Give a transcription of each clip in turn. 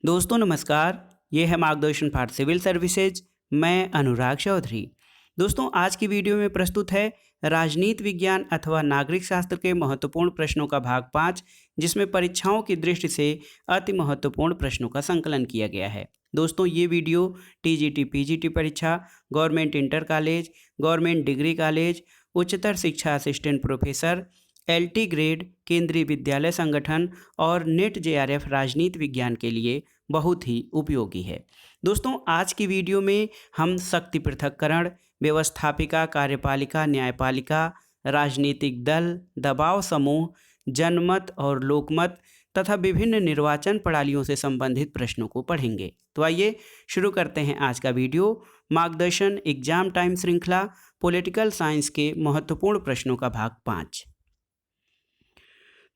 दोस्तों नमस्कार। ये है मार्गदर्शन फॉर सिविल सर्विसेज। मैं अनुराग चौधरी। दोस्तों आज की वीडियो में प्रस्तुत है राजनीति विज्ञान अथवा नागरिक शास्त्र के महत्वपूर्ण प्रश्नों का भाग 5, जिसमें परीक्षाओं की दृष्टि से अति महत्वपूर्ण प्रश्नों का संकलन किया गया है। दोस्तों ये वीडियो टीजीटी पीजीटी परीक्षा, government inter college, government degree college, उच्चतर शिक्षा असिस्टेंट प्रोफेसर, एलटी ग्रेड, केंद्रीय विद्यालय संगठन और नेट जेआरएफ राजनीति विज्ञान के लिए बहुत ही उपयोगी है। दोस्तों आज की वीडियो में हम शक्ति पृथक्करण, व्यवस्थापिका, कार्यपालिका, न्यायपालिका, राजनीतिक दल, दबाव समूह, जनमत और लोकमत तथा विभिन्न निर्वाचन प्रणालियों से संबंधित प्रश्नों को पढ़ेंगे। तो आइए शुरू करते हैं आज का वीडियो। मार्गदर्शन एग्जाम टाइम श्रृंखला पॉलिटिकल साइंस के महत्वपूर्ण प्रश्नों का भाग 5।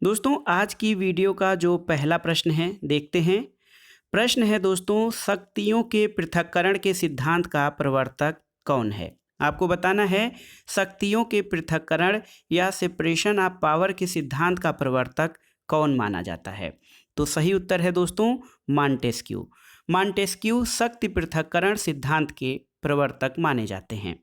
दोस्तों आज की वीडियो का जो पहला प्रश्न है देखते हैं। प्रश्न है दोस्तों, शक्तियों के पृथक्करण के सिद्धांत का प्रवर्तक कौन है? आपको बताना है शक्तियों के पृथक्करण या सेपरेशन ऑफ पावर के सिद्धांत का प्रवर्तक कौन माना जाता है? तो सही उत्तर है दोस्तों मॉन्टेस्क्यू। मॉन्टेस्क्यू शक्ति पृथक्करण सिद्धांत के प्रवर्तक माने जाते हैं।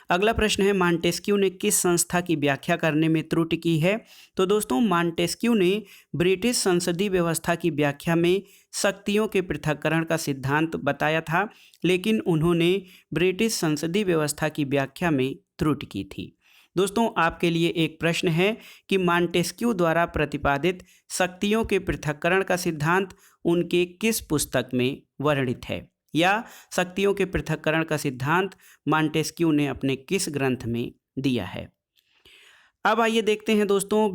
अगला प्रश्न है, मॉन्टेस्क्यू ने किस संस्था की व्याख्या करने में त्रुटि की है? तो दोस्तों मॉन्टेस्क्यू ने ब्रिटिश संसदीय व्यवस्था की व्याख्या में शक्तियों के पृथक्करण का सिद्धांत बताया था, लेकिन उन्होंने ब्रिटिश संसदीय व्यवस्था की व्याख्या में त्रुटि की थी। दोस्तों आपके लिए एक प्रश्न है कि मॉन्टेस्क्यू द्वारा प्रतिपादित शक्तियों के पृथक्करण का सिद्धांत उनके किस पुस्तक में वर्णित है, या शक्तियों के पृथक्करण का सिद्धांत मॉन्टेस्क्यू ने अपने किस ग्रंथ में दिया है? अब आइए देखते हैं दोस्तों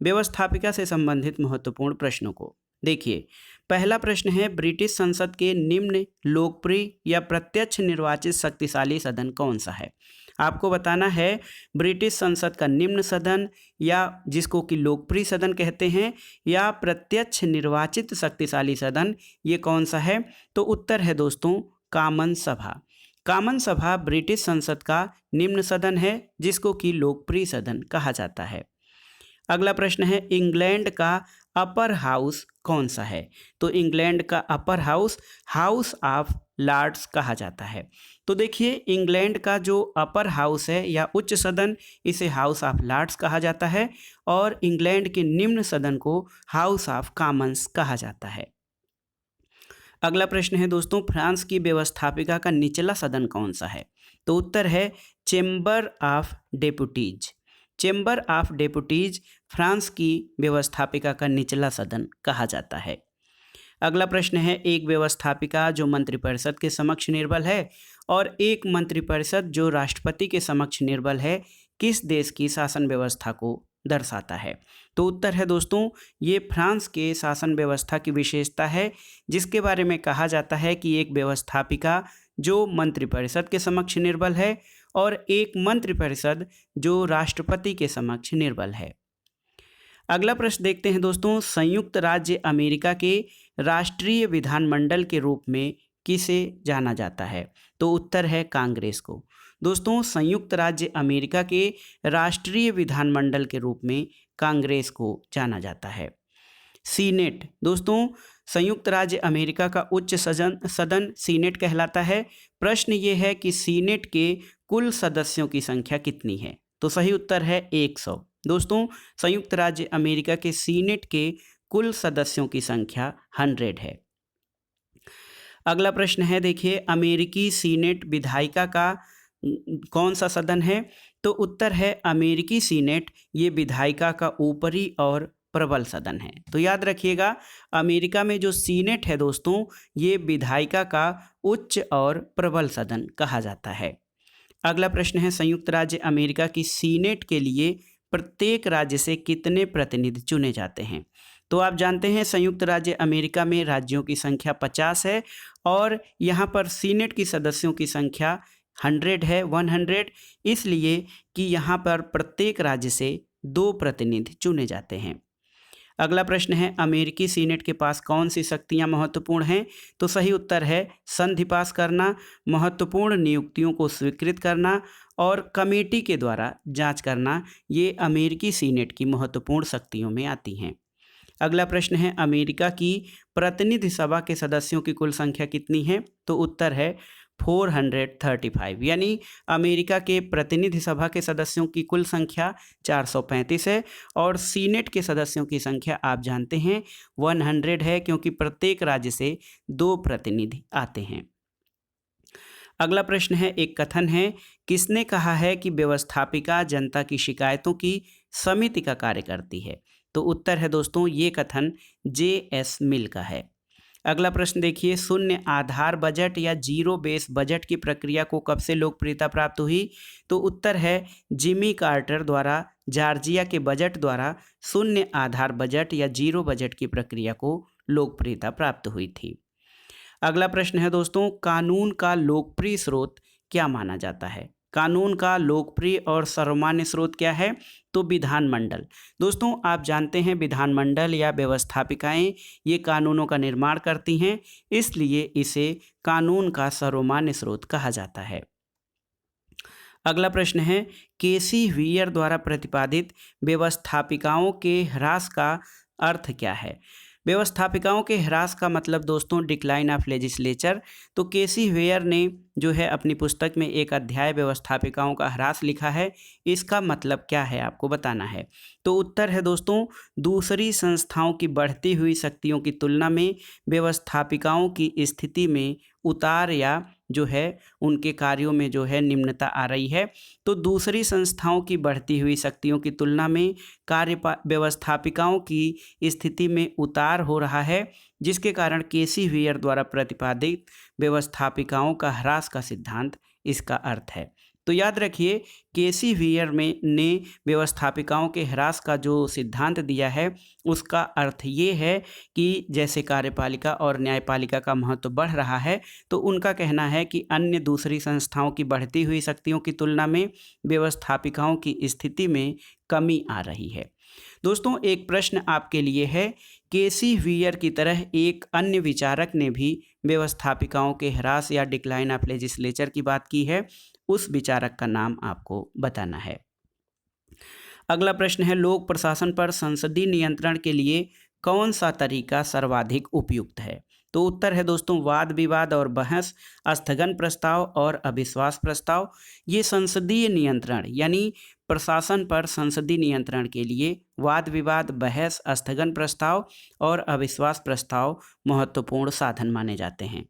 व्यवस्थापिका से संबंधित महत्वपूर्ण प्रश्नों को। देखिए पहला प्रश्न है, ब्रिटिश संसद के निम्न लोकप्रिय या प्रत्यक्ष निर्वाचित शक्तिशाली सदन कौन सा है? आपको बताना है ब्रिटिश संसद का निम्न सदन, या जिसको कि लोकप्रिय सदन कहते हैं, या प्रत्यक्ष निर्वाचित शक्तिशाली सदन, ये कौन सा है? तो उत्तर है दोस्तों कॉमन सभा। कॉमन सभा ब्रिटिश संसद का निम्न सदन है, जिसको कि लोकप्रिय सदन कहा जाता है। अगला प्रश्न है, इंग्लैंड का अपर हाउस कौन सा है? तो इंग्लैंड का upper house House of Lords कहा जाता है। तो देखिए इंग्लैंड का जो अपर हाउस है या उच्च सदन, इसे हाउस ऑफ लॉर्ड्स कहा जाता है, और इंग्लैंड के निम्न सदन को हाउस ऑफ कॉमन्स कहा जाता है। अगला प्रश्न है दोस्तों, फ्रांस की व्यवस्थापिका का निचला सदन कौन सा है? तो उत्तर है chamber of deputies. Chamber of deputies France की व्यवस्थापिका का निचला सदन कहा जाता है। अगला प्रश्न है, एक व्यवस्थापिका जो मंत्रिपरिषद के समक्ष निर्बल है और एक मंत्रिपरिषद जो राष्ट्रपति के समक्ष निर्बल है, किस देश की शासन व्यवस्था को दर्शाता है? तो उत्तर है दोस्तों ये फ्रांस के शासन व्यवस्था की विशेषता है, जिसके बारे में कहा जाता है कि एक व्यवस्थापिका जो मंत्रिपरिषद के समक्ष निर्बल है और एक मंत्रिपरिषद जो राष्ट्रपति के समक्ष निर्बल है। अगला प्रश्न देखते हैं दोस्तों, संयुक्त राज्य अमेरिका के राष्ट्रीय विधानमंडल के रूप में किसे जाना जाता है? तो उत्तर है कांग्रेस को। दोस्तों संयुक्त राज्य अमेरिका के राष्ट्रीय विधानमंडल के रूप में कांग्रेस को जाना जाता है। सीनेट, दोस्तों संयुक्त राज्य अमेरिका का उच्च सदन सीनेट कहलाता है। प्रश्न ये है कि सीनेट के कुल सदस्यों की संख्या कितनी है? तो सही उत्तर है 100। दोस्तों संयुक्त राज्य अमेरिका के सीनेट के कुल सदस्यों की संख्या 100 है। अगला प्रश्न है, देखिए अमेरिकी सीनेट विधायिका का कौन सा सदन है? तो उत्तर है अमेरिकी सीनेट ये विधायिका का ऊपरी और प्रबल सदन है। तो याद रखिएगा अमेरिका में जो सीनेट है दोस्तों, ये विधायिका का उच्च और प्रबल सदन कहा जाता है। अगला प्रश्न है, संयुक्त राज्य अमेरिका की सीनेट के लिए प्रत्येक राज्य से कितने प्रतिनिधि चुने जाते हैं? तो आप जानते हैं संयुक्त राज्य अमेरिका में राज्यों की संख्या 50 है और यहाँ पर सीनेट की सदस्यों की संख्या 100 है, 100, इसलिए कि यहाँ पर प्रत्येक राज्य से 2 प्रतिनिधि चुने जाते हैं। अगला प्रश्न है, अमेरिकी सीनेट के पास कौन सी शक्तियां महत्वपूर्ण हैं? तो सही उत्तर है संधि पास करना, महत्वपूर्ण नियुक्तियों को स्वीकृत करना और कमेटी के द्वारा जांच करना। ये अमेरिकी सीनेट की महत्वपूर्ण शक्तियों में आती हैं। अगला प्रश्न है अमेरिका की प्रतिनिधि सभा के सदस्यों की कुल संख्या कितनी है? तो उत्तर है 435, यानी अमेरिका के प्रतिनिधि सभा के सदस्यों की कुल संख्या 435 है और सीनेट के सदस्यों की संख्या आप जानते हैं 100 है, क्योंकि प्रत्येक राज्य से 2 प्रतिनिधि आते हैं। अगला प्रश्न है, एक कथन है, किसने कहा है कि व्यवस्थापिका जनता की शिकायतों की समिति का कार्य करती है? तो उत्तर है दोस्तों, ये कथन J.S. मिल का है। अगला प्रश्न देखिए, शून्य आधार बजट या जीरो बेस बजट की प्रक्रिया को कब से लोकप्रियता प्राप्त हुई? तो उत्तर है जिमी कार्टर द्वारा जॉर्जिया के बजट द्वारा शून्य आधार बजट या जीरो बजट की प्रक्रिया को लोकप्रियता प्राप्त हुई थी। अगला प्रश्न है दोस्तों, कानून का लोकप्रिय स्रोत क्या माना जाता है? कानून का लोकप्रिय और सर्वमान्य स्रोत क्या है? तो विधानमंडल। दोस्तों आप जानते हैं विधानमंडल या व्यवस्थापिकाएं ये कानूनों का निर्माण करती हैं, इसलिए इसे कानून का सर्वमान्य स्रोत कहा जाता है। अगला प्रश्न है, केसी व्हीयर द्वारा प्रतिपादित व्यवस्थापिकाओं के ह्रास का अर्थ क्या है? व्यवस्थापिकाओं के ह्रास का मतलब दोस्तों डिक्लाइन ऑफ लेजिस्लेचर। तो केसी व्हीयर ने जो है अपनी पुस्तक में एक अध्याय व्यवस्थापिकाओं का ह्रास लिखा है, इसका मतलब क्या है आपको बताना है। तो उत्तर है दोस्तों, दूसरी संस्थाओं की बढ़ती हुई शक्तियों की तुलना में व्यवस्थापिकाओं की स्थिति में उतार या जो है उनके कार्यों में जो है निम्नता आ रही है। तो दूसरी संस्थाओं की बढ़ती हुई शक्तियों की तुलना में व्यवस्थापिकाओं की स्थिति में उतार हो रहा है, जिसके कारण केसी व्हीयर द्वारा प्रतिपादित व्यवस्थापिकाओं का ह्रास का सिद्धांत इसका अर्थ है। तो याद रखिए, केसी व्हीयर ने व्यवस्थापिकाओं के ह्रास का जो सिद्धांत दिया है उसका अर्थ ये है कि जैसे कार्यपालिका और न्यायपालिका का महत्व बढ़ रहा है, तो उनका कहना है कि अन्य दूसरी संस्थाओं की बढ़ती हुई शक्तियों की तुलना में व्यवस्थापिकाओं की स्थिति में कमी आ रही है। दोस्तों एक प्रश्न आपके लिए है, केसी व्हीयर की तरह एक अन्य विचारक ने भी व्यवस्थापिकाओं के ह्रास या डिक्लाइन ऑफ लेजिस्लेचर की बात की है, उस विचारक का नाम आपको बताना है। अगला प्रश्न है, लोक प्रशासन पर संसदीय नियंत्रण के लिए कौन सा तरीका सर्वाधिक उपयुक्त है? तो उत्तर है दोस्तों वाद विवाद और बहस, स्थगन प्रस्ताव और अविश्वास प्रस्ताव। ये संसदीय नियंत्रण यानी प्रशासन पर संसदीय नियंत्रण के लिए वाद विवाद, बहस, स्थगन प्रस्ताव और अविश्वास प्रस्ताव महत्वपूर्ण साधन माने जाते हैं।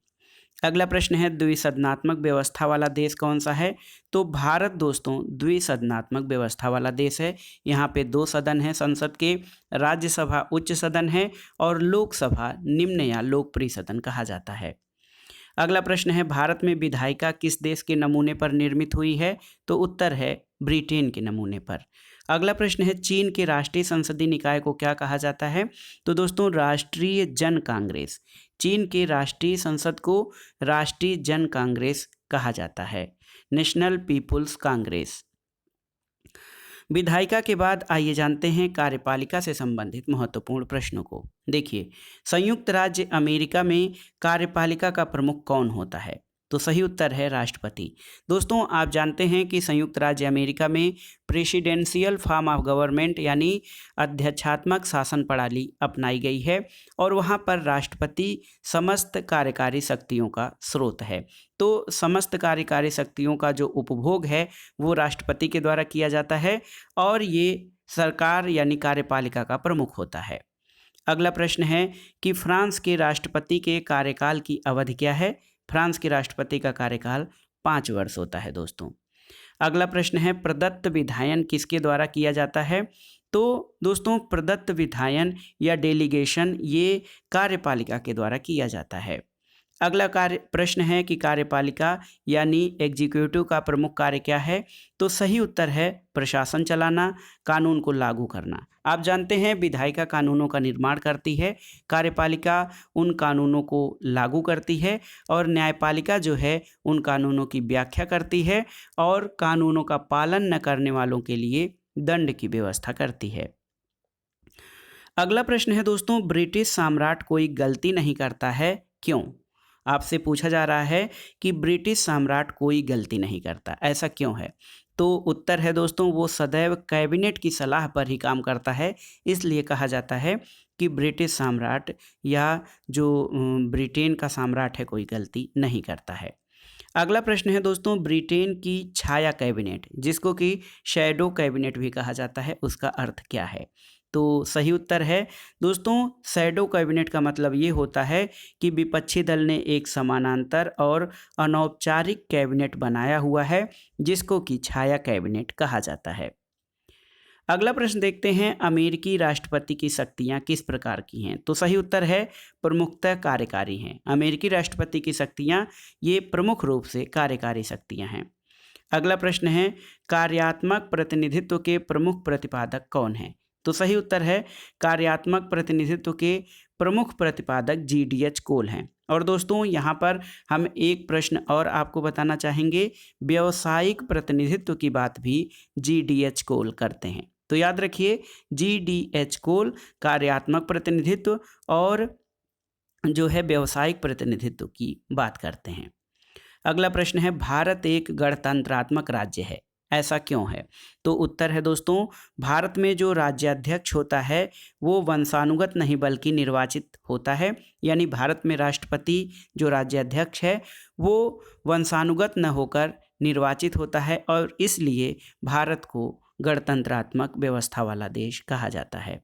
अगला प्रश्न है, द्विसदनात्मक व्यवस्था वाला देश कौन सा है? तो भारत दोस्तों द्विसदनात्मक व्यवस्था वाला देश है। यहाँ पे 2 सदन हैं संसद के, राज्यसभा उच्च सदन है और लोकसभा निम्न या लोकप्रिय सदन कहा जाता है। अगला प्रश्न है, भारत में विधायिका किस देश के नमूने पर निर्मित हुई है? तो उत्तर है ब्रिटेन के नमूने पर। अगला प्रश्न है, चीन के राष्ट्रीय संसदीय निकाय को क्या कहा जाता है? तो दोस्तों राष्ट्रीय जन कांग्रेस। चीन के राष्ट्रीय संसद को राष्ट्रीय जन कांग्रेस कहा जाता है, नेशनल पीपुल्स कांग्रेस। विधायिका के बाद आइए जानते हैं कार्यपालिका से संबंधित महत्वपूर्ण प्रश्नों को। देखिए, संयुक्त राज्य अमेरिका में कार्यपालिका का प्रमुख कौन होता है? तो सही उत्तर है राष्ट्रपति। दोस्तों आप जानते हैं कि संयुक्त राज्य अमेरिका में प्रेसिडेंशियल फॉर्म ऑफ गवर्नमेंट यानी अध्यक्षात्मक शासन प्रणाली अपनाई गई है और वहाँ पर राष्ट्रपति समस्त कार्यकारी शक्तियों का स्रोत है। तो समस्त कार्यकारी शक्तियों का जो उपभोग है वो राष्ट्रपति के द्वारा किया जाता है और ये सरकार यानी कार्यपालिका का प्रमुख होता है। अगला प्रश्न है कि फ्रांस के राष्ट्रपति के कार्यकाल की अवधि क्या है? फ्रांस के राष्ट्रपति का कार्यकाल 5 वर्ष होता है दोस्तों। अगला प्रश्न है, प्रदत्त विधायन किसके द्वारा किया जाता है? तो दोस्तों प्रदत्त विधायन या डेलीगेशन ये कार्यपालिका के द्वारा किया जाता है। अगला प्रश्न है कि कार्यपालिका यानी एग्जीक्यूटिव का प्रमुख कार्य क्या है? तो सही उत्तर है प्रशासन चलाना, कानून को लागू करना। आप जानते हैं विधायिका कानूनों का निर्माण करती है, कार्यपालिका उन कानूनों को लागू करती है और न्यायपालिका जो है उन कानूनों की व्याख्या करती है और कानूनों का पालन न करने वालों के लिए दंड की व्यवस्था करती है। अगला प्रश्न है दोस्तों, ब्रिटिश सम्राट कोई गलती नहीं करता है, क्यों? आपसे पूछा जा रहा है कि ब्रिटिश सम्राट कोई गलती नहीं करता, ऐसा क्यों है? तो उत्तर है दोस्तों वो सदैव कैबिनेट की सलाह पर ही काम करता है, इसलिए कहा जाता है कि ब्रिटिश सम्राट या जो ब्रिटेन का सम्राट है कोई गलती नहीं करता है। अगला प्रश्न है दोस्तों, ब्रिटेन की छाया कैबिनेट जिसको कि शैडो कैबिनेट भी कहा जाता है, उसका अर्थ क्या है? तो सही उत्तर है दोस्तों, शैडो कैबिनेट का मतलब ये होता है कि विपक्षी दल ने एक समानांतर और अनौपचारिक कैबिनेट बनाया हुआ है जिसको कि छाया कैबिनेट कहा जाता है। अगला प्रश्न देखते हैं, अमेरिकी राष्ट्रपति की शक्तियां किस प्रकार की हैं? तो सही उत्तर है प्रमुखतः कार्यकारी हैं। अमेरिकी राष्ट्रपति की शक्तियां ये प्रमुख रूप से कार्यकारी शक्तियां हैं। अगला प्रश्न है, कार्यात्मक प्रतिनिधित्व के प्रमुख प्रतिपादक कौन हैं? तो सही उत्तर है कार्यात्मक प्रतिनिधित्व के प्रमुख प्रतिपादक GDH कोल हैं। और दोस्तों यहाँ पर हम एक प्रश्न और आपको बताना चाहेंगे, व्यावसायिक प्रतिनिधित्व की बात भी GDH कोल करते हैं। तो याद रखिए GDH कोल कार्यात्मक प्रतिनिधित्व और जो है व्यावसायिक प्रतिनिधित्व की बात करते हैं। अगला प्रश्न है, भारत एक गणतंत्रात्मक राज्य है, ऐसा क्यों है? तो उत्तर है दोस्तों, भारत में जो राज्याध्यक्ष होता है वो वंशानुगत नहीं बल्कि निर्वाचित होता है। यानी भारत में राष्ट्रपति जो राज्याध्यक्ष है वो वंशानुगत न होकर निर्वाचित होता है और इसलिए भारत को गणतंत्रात्मक व्यवस्था वाला देश कहा जाता है।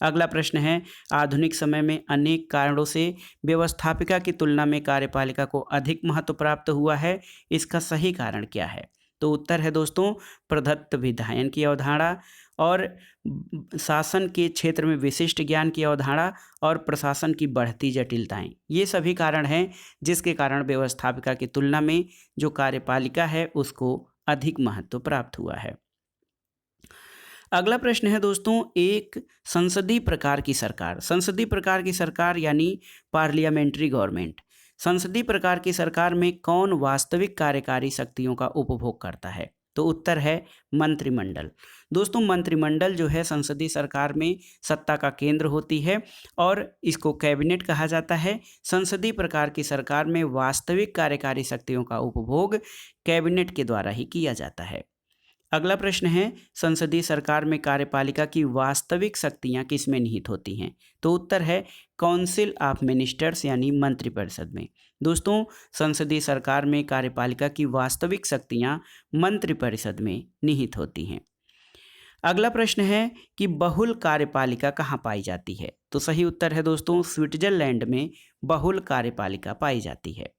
अगला प्रश्न है, आधुनिक समय में अनेक कारणों से व्यवस्थापिका की तुलना में कार्यपालिका को अधिक महत्व प्राप्त हुआ है, इसका सही कारण क्या है? तो उत्तर है दोस्तों, प्रदत्त विधायन की अवधारणा और शासन के क्षेत्र में विशिष्ट ज्ञान की अवधारणा और प्रशासन की बढ़ती जटिलताएं, ये सभी कारण हैं जिसके कारण व्यवस्थापिका की तुलना में जो कार्यपालिका है उसको अधिक महत्व प्राप्त हुआ है। अगला प्रश्न है दोस्तों, एक संसदीय प्रकार की सरकार, संसदीय प्रकार की सरकार यानी पार्लियामेंट्री गवर्नमेंट, संसदीय प्रकार की सरकार में कौन वास्तविक कार्यकारी शक्तियों का उपभोग करता है? तो उत्तर है मंत्रिमंडल। दोस्तों मंत्रिमंडल जो है संसदीय सरकार में सत्ता का केंद्र होती है और इसको कैबिनेट कहा जाता है। संसदीय प्रकार की सरकार में वास्तविक कार्यकारी शक्तियों का उपभोग कैबिनेट के द्वारा ही किया जाता है। अगला प्रश्न है, संसदीय सरकार में कार्यपालिका की वास्तविक शक्तियां किस में निहित होती हैं? तो उत्तर है काउंसिल ऑफ मिनिस्टर्स यानी मंत्रिपरिषद में। दोस्तों संसदीय सरकार में कार्यपालिका की वास्तविक शक्तियां मंत्रिपरिषद में निहित होती हैं। अगला प्रश्न है कि बहुल कार्यपालिका कहाँ पाई जाती है? तो सही उत्तर है दोस्तों, स्विट्जरलैंड में बहुल कार्यपालिका पाई जाती है।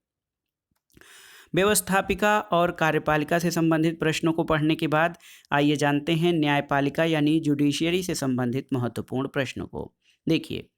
व्यवस्थापिका और कार्यपालिका से संबंधित प्रश्नों को पढ़ने के बाद आइए जानते हैं न्यायपालिका यानी जुडिशियरी से संबंधित महत्वपूर्ण प्रश्नों को। देखिए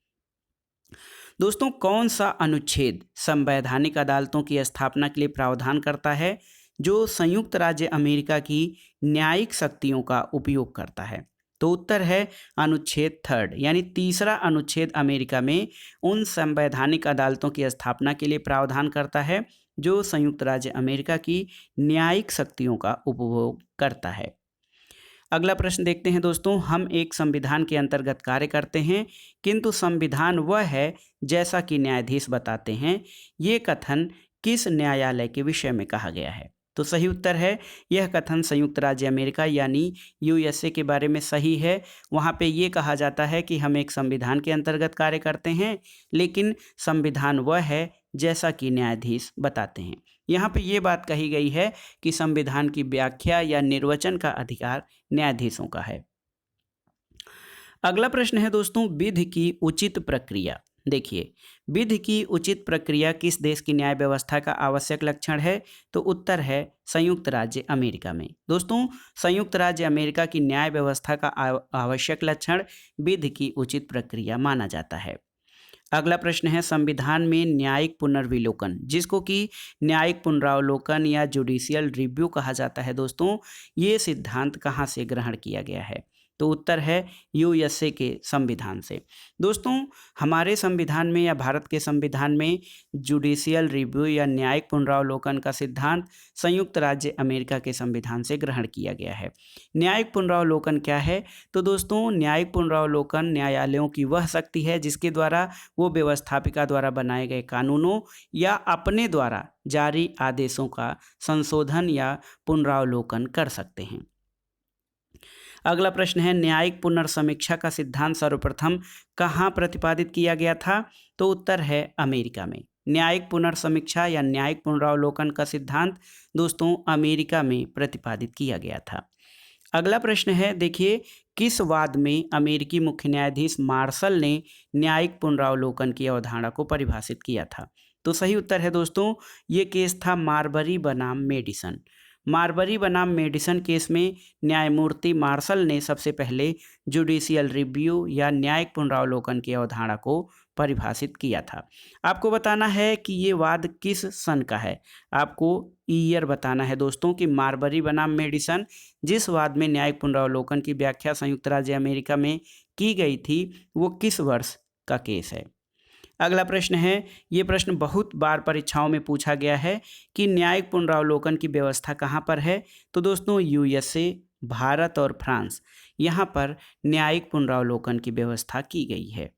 दोस्तों, कौन सा अनुच्छेद संवैधानिक अदालतों की स्थापना के लिए प्रावधान करता है जो संयुक्त राज्य अमेरिका की न्यायिक शक्तियों का उपयोग करता है? तो उत्तर है अनुच्छेद 3 यानी तीसरा अनुच्छेद अमेरिका में उन संवैधानिक अदालतों की स्थापना के लिए प्रावधान करता है जो संयुक्त राज्य अमेरिका की न्यायिक शक्तियों का उपभोग करता है। अगला प्रश्न देखते हैं दोस्तों, हम एक संविधान के अंतर्गत कार्य करते हैं किंतु संविधान वह है जैसा कि न्यायाधीश बताते हैं, ये कथन किस न्यायालय के विषय में कहा गया है? तो सही उत्तर है यह कथन संयुक्त राज्य अमेरिका यानी USA के बारे में सही है। वहाँ पे ये कहा जाता है कि हम एक संविधान के अंतर्गत कार्य करते हैं लेकिन संविधान वह है जैसा कि न्यायाधीश बताते हैं। यहाँ पे ये बात कही गई है कि संविधान की व्याख्या या निर्वचन का अधिकार न्यायाधीशों का है। अगला प्रश्न है दोस्तों, विधि की उचित प्रक्रिया। देखिए विधि की उचित प्रक्रिया किस देश की न्याय व्यवस्था का आवश्यक लक्षण है? तो उत्तर है संयुक्त राज्य अमेरिका में। दोस्तों संयुक्त राज्य अमेरिका की न्याय व्यवस्था का आवश्यक लक्षण विधि की उचित प्रक्रिया माना जाता है। अगला प्रश्न है, संविधान में न्यायिक पुनर्विलोकन जिसको कि न्यायिक पुनरावलोकन या जुडिशियल रिव्यू कहा जाता है दोस्तों, ये सिद्धांत कहाँ से ग्रहण किया गया है? तो उत्तर है USA के संविधान से। दोस्तों हमारे संविधान में या भारत के संविधान में जुडिशियल रिव्यू या न्यायिक पुनरावलोकन का सिद्धांत संयुक्त राज्य अमेरिका के संविधान से ग्रहण किया गया है। न्यायिक पुनरावलोकन क्या है? तो दोस्तों न्यायिक पुनरावलोकन न्यायालयों की वह शक्ति है जिसके द्वारा वो व्यवस्थापिका द्वारा बनाए गए कानूनों या अपने द्वारा जारी आदेशों का संशोधन या पुनरावलोकन कर सकते हैं। अगला प्रश्न है न्यायिक पुनर्समीक्षा का सिद्धांत सर्वप्रथम कहाँ प्रतिपादित किया गया था? तो उत्तर है अमेरिका में। न्यायिक पुनर्समीक्षा या न्यायिक पुनरावलोकन का सिद्धांत दोस्तों अमेरिका में प्रतिपादित किया गया था। अगला प्रश्न है, देखिए, किस वाद में अमेरिकी मुख्य न्यायाधीश मार्शल ने न्यायिक पुनरावलोकन की अवधारणा को परिभाषित किया था? तो सही उत्तर है दोस्तों, ये केस था मार्बरी बनाम मेडिसन। मार्बरी बनाम मेडिसन केस में न्यायमूर्ति मार्शल ने सबसे पहले जुडिशियल रिव्यू या न्यायिक पुनरावलोकन की अवधारणा को परिभाषित किया था। आपको बताना है कि ये वाद किस सन का है। आपको ईयर बताना है दोस्तों कि मार्बरी बनाम मेडिसन जिस वाद में न्यायिक पुनरावलोकन की व्याख्या संयुक्त राज्य अमेरिका में की गई थी वो किस वर्ष का केस है। अगला प्रश्न है, ये प्रश्न बहुत बार परीक्षाओं में पूछा गया है कि न्यायिक पुनरावलोकन की व्यवस्था कहाँ पर है? तो दोस्तों यूएसए, भारत और फ्रांस, यहाँ पर न्यायिक पुनरावलोकन की व्यवस्था की गई है।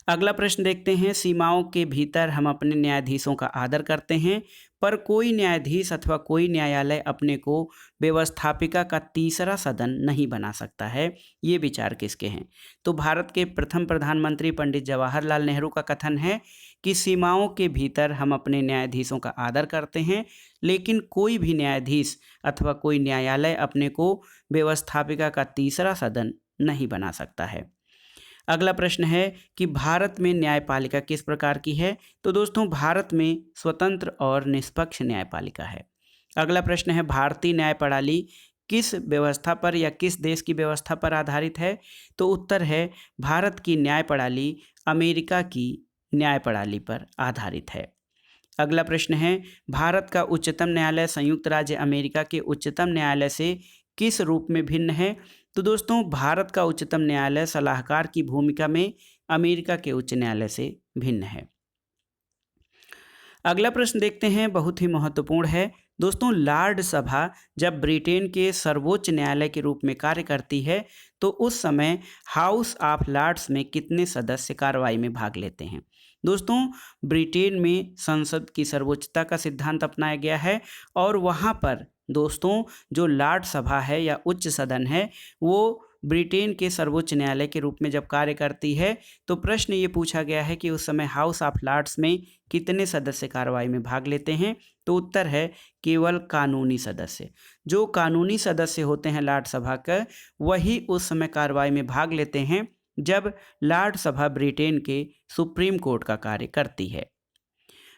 अगला प्रश्न देखते हैं, सीमाओं के भीतर हम अपने न्यायाधीशों का आदर करते हैं, पर कोई न्यायाधीश अथवा कोई न्यायालय अपने को व्यवस्थापिका का तीसरा सदन नहीं बना सकता है। ये विचार किसके हैं? तो भारत के प्रथम प्रधानमंत्री पंडित जवाहरलाल नेहरू का कथन है कि सीमाओं के भीतर हम अपने न्यायाधीशों का आदर करते हैं, लेकिन कोई भी न्यायाधीश अथवा कोई न्यायालय अपने को व्यवस्थापिका का तीसरा सदन नहीं बना सकता है। अगला प्रश्न है कि भारत में न्यायपालिका किस प्रकार की है? तो दोस्तों भारत में स्वतंत्र और निष्पक्ष न्यायपालिका है। अगला प्रश्न है, भारतीय न्याय प्रणाली किस व्यवस्था पर या किस देश की व्यवस्था पर आधारित है? तो उत्तर है भारत की न्याय प्रणाली अमेरिका की न्याय प्रणाली पर आधारित है। अगला प्रश्न है, भारत का उच्चतम न्यायालय संयुक्त राज्य अमेरिका के उच्चतम न्यायालय से किस रूप में भिन्न है? तो दोस्तों भारत का उच्चतम न्यायालय सलाहकार की भूमिका में अमेरिका के उच्च न्यायालय से भिन्न है। अगला प्रश्न देखते हैं, बहुत ही महत्वपूर्ण है दोस्तों। लॉर्ड सभा जब ब्रिटेन के सर्वोच्च न्यायालय के रूप में कार्य करती है तो उस समय हाउस ऑफ लॉर्ड्स में कितने सदस्य कार्रवाई में भाग लेते हैं? दोस्तों ब्रिटेन में संसद की सर्वोच्चता का सिद्धांत अपनाया गया है और वहाँ पर दोस्तों जो लॉर्ड सभा है या उच्च सदन है वो ब्रिटेन के सर्वोच्च न्यायालय के रूप में जब कार्य करती है तो प्रश्न ये पूछा गया है कि उस समय हाउस ऑफ लॉर्ड्स में कितने सदस्य कार्रवाई में भाग लेते हैं? तो उत्तर है केवल कानूनी सदस्य। जो कानूनी सदस्य होते हैं लॉर्ड सभा का वही उस समय कार्रवाई में भाग लेते हैं जब लॉर्ड सभा ब्रिटेन के सुप्रीम कोर्ट का कार्य करती है।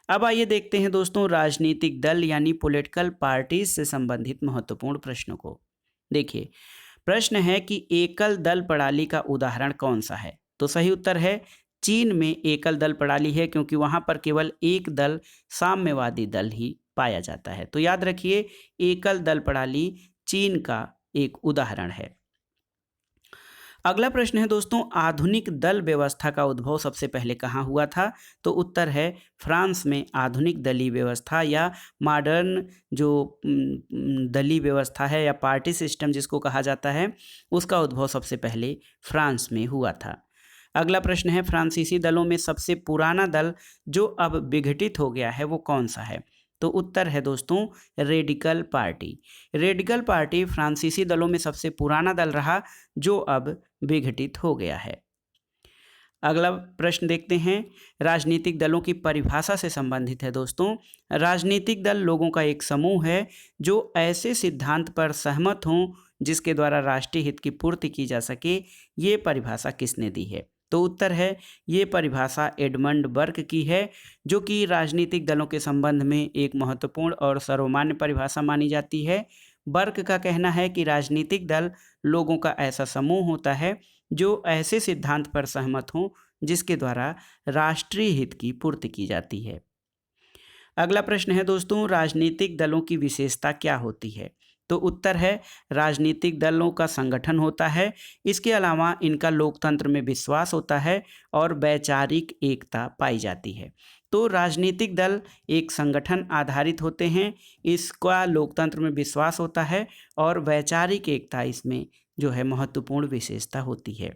अब आइए देखते हैं दोस्तों राजनीतिक दल यानी पॉलिटिकल पार्टीज से संबंधित महत्वपूर्ण प्रश्नों को। देखिए प्रश्न है कि एकल दल प्रणाली का उदाहरण कौन सा है? तो सही उत्तर है चीन में एकल दल प्रणाली है क्योंकि वहां पर केवल एक दल साम्यवादी दल ही पाया जाता है। तो याद रखिए एकल दल प्रणाली चीन का एक उदाहरण है। अगला प्रश्न है दोस्तों, आधुनिक दल व्यवस्था का उद्भव सबसे पहले कहाँ हुआ था? तो उत्तर है फ्रांस में आधुनिक दलीय व्यवस्था या मॉडर्न जो दलीय व्यवस्था है या पार्टी सिस्टम जिसको कहा जाता है उसका उद्भव सबसे पहले फ्रांस में हुआ था। अगला प्रश्न है, फ्रांसीसी दलों में सबसे पुराना दल जो अब विघटित हो गया है वो कौन सा है? तो उत्तर है दोस्तों रेडिकल पार्टी। रेडिकल पार्टी फ्रांसीसी दलों में सबसे पुराना दल रहा जो अब विघटित हो गया है। अगला प्रश्न देखते हैं, राजनीतिक दलों की परिभाषा से संबंधित है दोस्तों। राजनीतिक दल लोगों का एक समूह है जो ऐसे सिद्धांत पर सहमत हों जिसके द्वारा राष्ट्रीय हित की पूर्ति की जा सके। ये परिभाषा किसने दी है? तो उत्तर है ये परिभाषा एडमंड बर्क की है जो कि राजनीतिक दलों के संबंध में एक महत्वपूर्ण और सर्वमान्य परिभाषा मानी जाती है। बर्क का कहना है कि राजनीतिक दल लोगों का ऐसा समूह होता है जो ऐसे सिद्धांत पर सहमत हों जिसके द्वारा राष्ट्रीय हित की पूर्ति की जाती है। अगला प्रश्न है दोस्तों, राजनीतिक दलों की विशेषता क्या होती है? तो उत्तर है राजनीतिक दलों का संगठन होता है, इसके अलावा इनका लोकतंत्र में विश्वास होता है और वैचारिक एकता पाई जाती है। तो राजनीतिक दल एक संगठन आधारित होते हैं, इसका लोकतंत्र में विश्वास होता है और वैचारिक एकता इसमें जो है महत्वपूर्ण विशेषता होती है।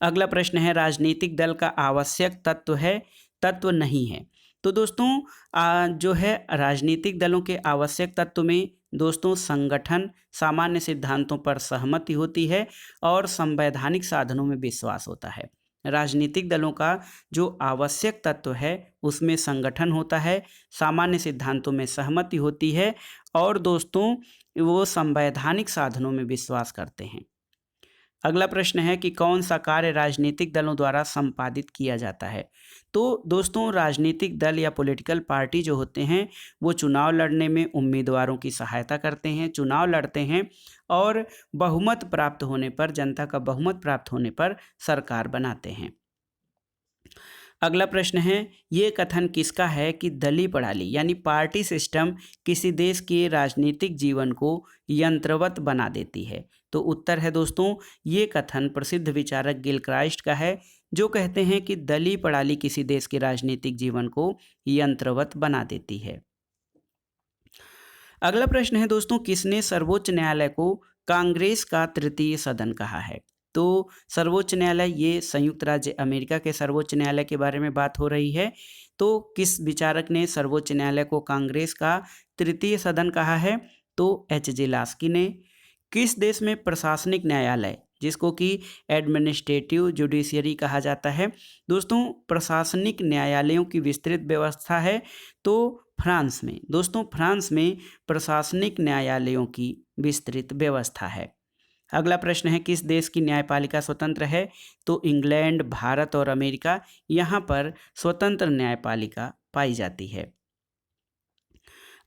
अगला प्रश्न है, राजनीतिक दल का आवश्यक तत्व है, तत्व नहीं है? तो दोस्तों जो है राजनीतिक दलों के आवश्यक तत्व में दोस्तों संगठन, सामान्य सिद्धांतों पर सहमति होती है और संवैधानिक साधनों में विश्वास होता है। राजनीतिक दलों का जो आवश्यक तत्व है उसमें संगठन होता है, सामान्य सिद्धांतों में सहमति होती है और दोस्तों वो संवैधानिक साधनों में विश्वास करते हैं। अगला प्रश्न है कि कौन सा कार्य राजनीतिक दलों द्वारा संपादित किया जाता है। तो दोस्तों राजनीतिक दल या पॉलिटिकल पार्टी जो होते हैं वो चुनाव लड़ने में उम्मीदवारों की सहायता करते हैं, चुनाव लड़ते हैं और बहुमत प्राप्त होने पर, जनता का बहुमत प्राप्त होने पर सरकार बनाते हैं। अगला प्रश्न है, ये कथन किसका है कि दलीय प्रणाली यानी पार्टी सिस्टम किसी देश के राजनीतिक जीवन को यंत्रवत बना देती है। तो उत्तर है दोस्तों, ये कथन प्रसिद्ध विचारक गिलक्राइस्ट का है, जो कहते हैं कि दलीय प्रणाली किसी देश के राजनीतिक जीवन को यंत्रवत बना देती है। अगला प्रश्न है दोस्तों, किसने सर्वोच्च न्यायालय को कांग्रेस का तृतीय सदन कहा है। तो सर्वोच्च न्यायालय, ये संयुक्त राज्य अमेरिका के सर्वोच्च न्यायालय के बारे में बात हो रही है। तो किस विचारक ने सर्वोच्च न्यायालय को कांग्रेस का तृतीय सदन कहा है। तो एच.जे. लास्की ने। किस देश में प्रशासनिक न्यायालय, जिसको कि एडमिनिस्ट्रेटिव जुडिशियरी कहा जाता है, दोस्तों प्रशासनिक न्यायालयों की विस्तृत व्यवस्था है। तो फ्रांस में। दोस्तों फ्रांस में प्रशासनिक न्यायालयों की विस्तृत व्यवस्था है। अगला प्रश्न है, किस देश की न्यायपालिका स्वतंत्र है। तो इंग्लैंड, भारत और अमेरिका, यहाँ पर स्वतंत्र न्यायपालिका पाई जाती है।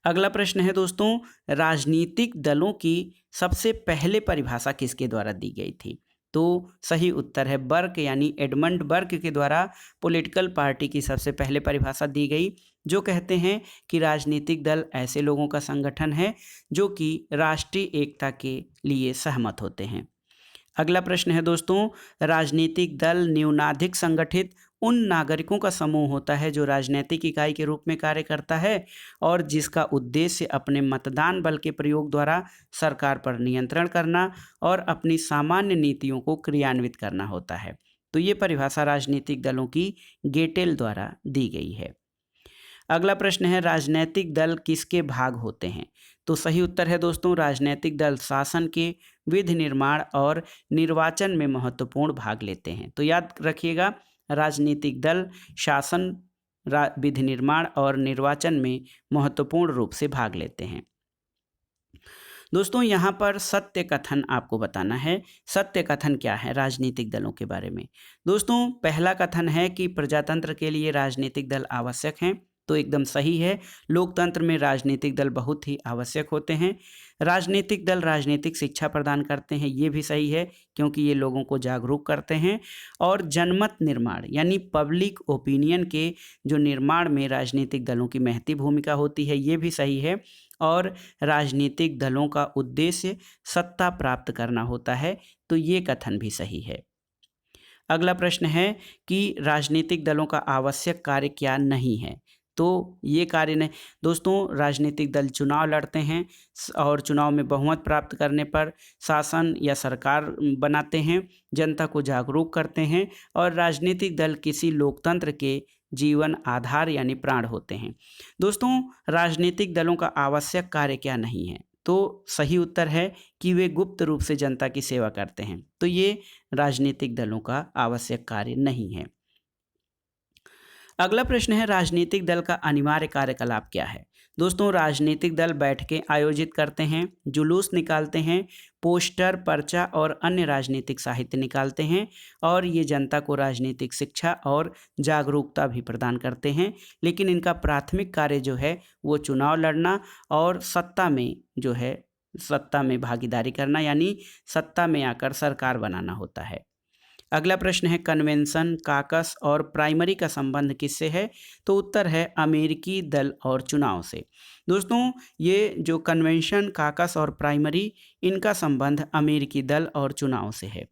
अगला प्रश्न है दोस्तों, राजनीतिक दलों की सबसे पहले परिभाषा किसके द्वारा दी गई थी। तो सही उत्तर है बर्क यानी एडमंड बर्क के द्वारा पॉलिटिकल पार्टी की सबसे पहले परिभाषा दी गई, जो कहते हैं कि राजनीतिक दल ऐसे लोगों का संगठन है जो कि राष्ट्रीय एकता के लिए सहमत होते हैं। अगला प्रश्न है दोस्तों, राजनीतिक दल न्यूनाधिक संगठित उन नागरिकों का समूह होता है जो राजनीतिक इकाई के रूप में कार्य करता है और जिसका उद्देश्य अपने मतदान बल के प्रयोग द्वारा सरकार पर नियंत्रण करना और अपनी सामान्य नीतियों को क्रियान्वित करना होता है। तो ये परिभाषा राजनीतिक दलों की गेटेल द्वारा दी गई है। अगला प्रश्न है, राजनीतिक दल किसके भाग होते हैं। तो सही उत्तर है दोस्तों, राजनीतिक दल शासन के विधि निर्माण और निर्वाचन में महत्वपूर्ण भाग लेते हैं। तो याद रखिएगा, राजनीतिक दल शासन, विधि निर्माण और निर्वाचन में महत्वपूर्ण रूप से भाग लेते हैं। दोस्तों यहाँ पर सत्य कथन आपको बताना है। सत्य कथन क्या है राजनीतिक दलों के बारे में। दोस्तों पहला कथन है कि प्रजातंत्र के लिए राजनीतिक दल आवश्यक हैं। तो एकदम सही है, लोकतंत्र में राजनीतिक दल बहुत ही आवश्यक होते हैं। राजनीतिक दल राजनीतिक शिक्षा प्रदान करते हैं, ये भी सही है, क्योंकि ये लोगों को जागरूक करते हैं। और जनमत निर्माण यानी पब्लिक ओपिनियन के जो निर्माण में राजनीतिक दलों की महती भूमिका होती है, ये भी सही है। और राजनीतिक दलों का उद्देश्य सत्ता प्राप्त करना होता है, तो ये कथन भी सही है। अगला प्रश्न है कि राजनीतिक दलों का आवश्यक कार्य क्या नहीं है। तो ये कार्य नहीं दोस्तों, राजनीतिक दल चुनाव लड़ते हैं और चुनाव में बहुमत प्राप्त करने पर शासन या सरकार बनाते हैं, जनता को जागरूक करते हैं और राजनीतिक दल किसी लोकतंत्र के जीवन आधार यानी प्राण होते हैं। दोस्तों राजनीतिक दलों का आवश्यक कार्य क्या नहीं है। तो सही उत्तर है कि वे गुप्त रूप से जनता की सेवा करते हैं। तो ये राजनीतिक दलों का आवश्यक कार्य नहीं है। अगला प्रश्न है, राजनीतिक दल का अनिवार्य कार्यकलाप क्या है। दोस्तों राजनीतिक दल बैठकें आयोजित करते हैं, जुलूस निकालते हैं, पोस्टर, पर्चा और अन्य राजनीतिक साहित्य निकालते हैं और ये जनता को राजनीतिक शिक्षा और जागरूकता भी प्रदान करते हैं। लेकिन इनका प्राथमिक कार्य जो है वो चुनाव लड़ना और सत्ता में भागीदारी करना यानी सत्ता में आकर सरकार बनाना होता है। अगला प्रश्न है, कन्वेंशन, काकस और प्राइमरी का संबंध किससे है। तो उत्तर है अमेरिकी दल और चुनाव से। दोस्तों ये जो कन्वेंशन, काकस और प्राइमरी, इनका संबंध अमेरिकी दल और चुनाव से है।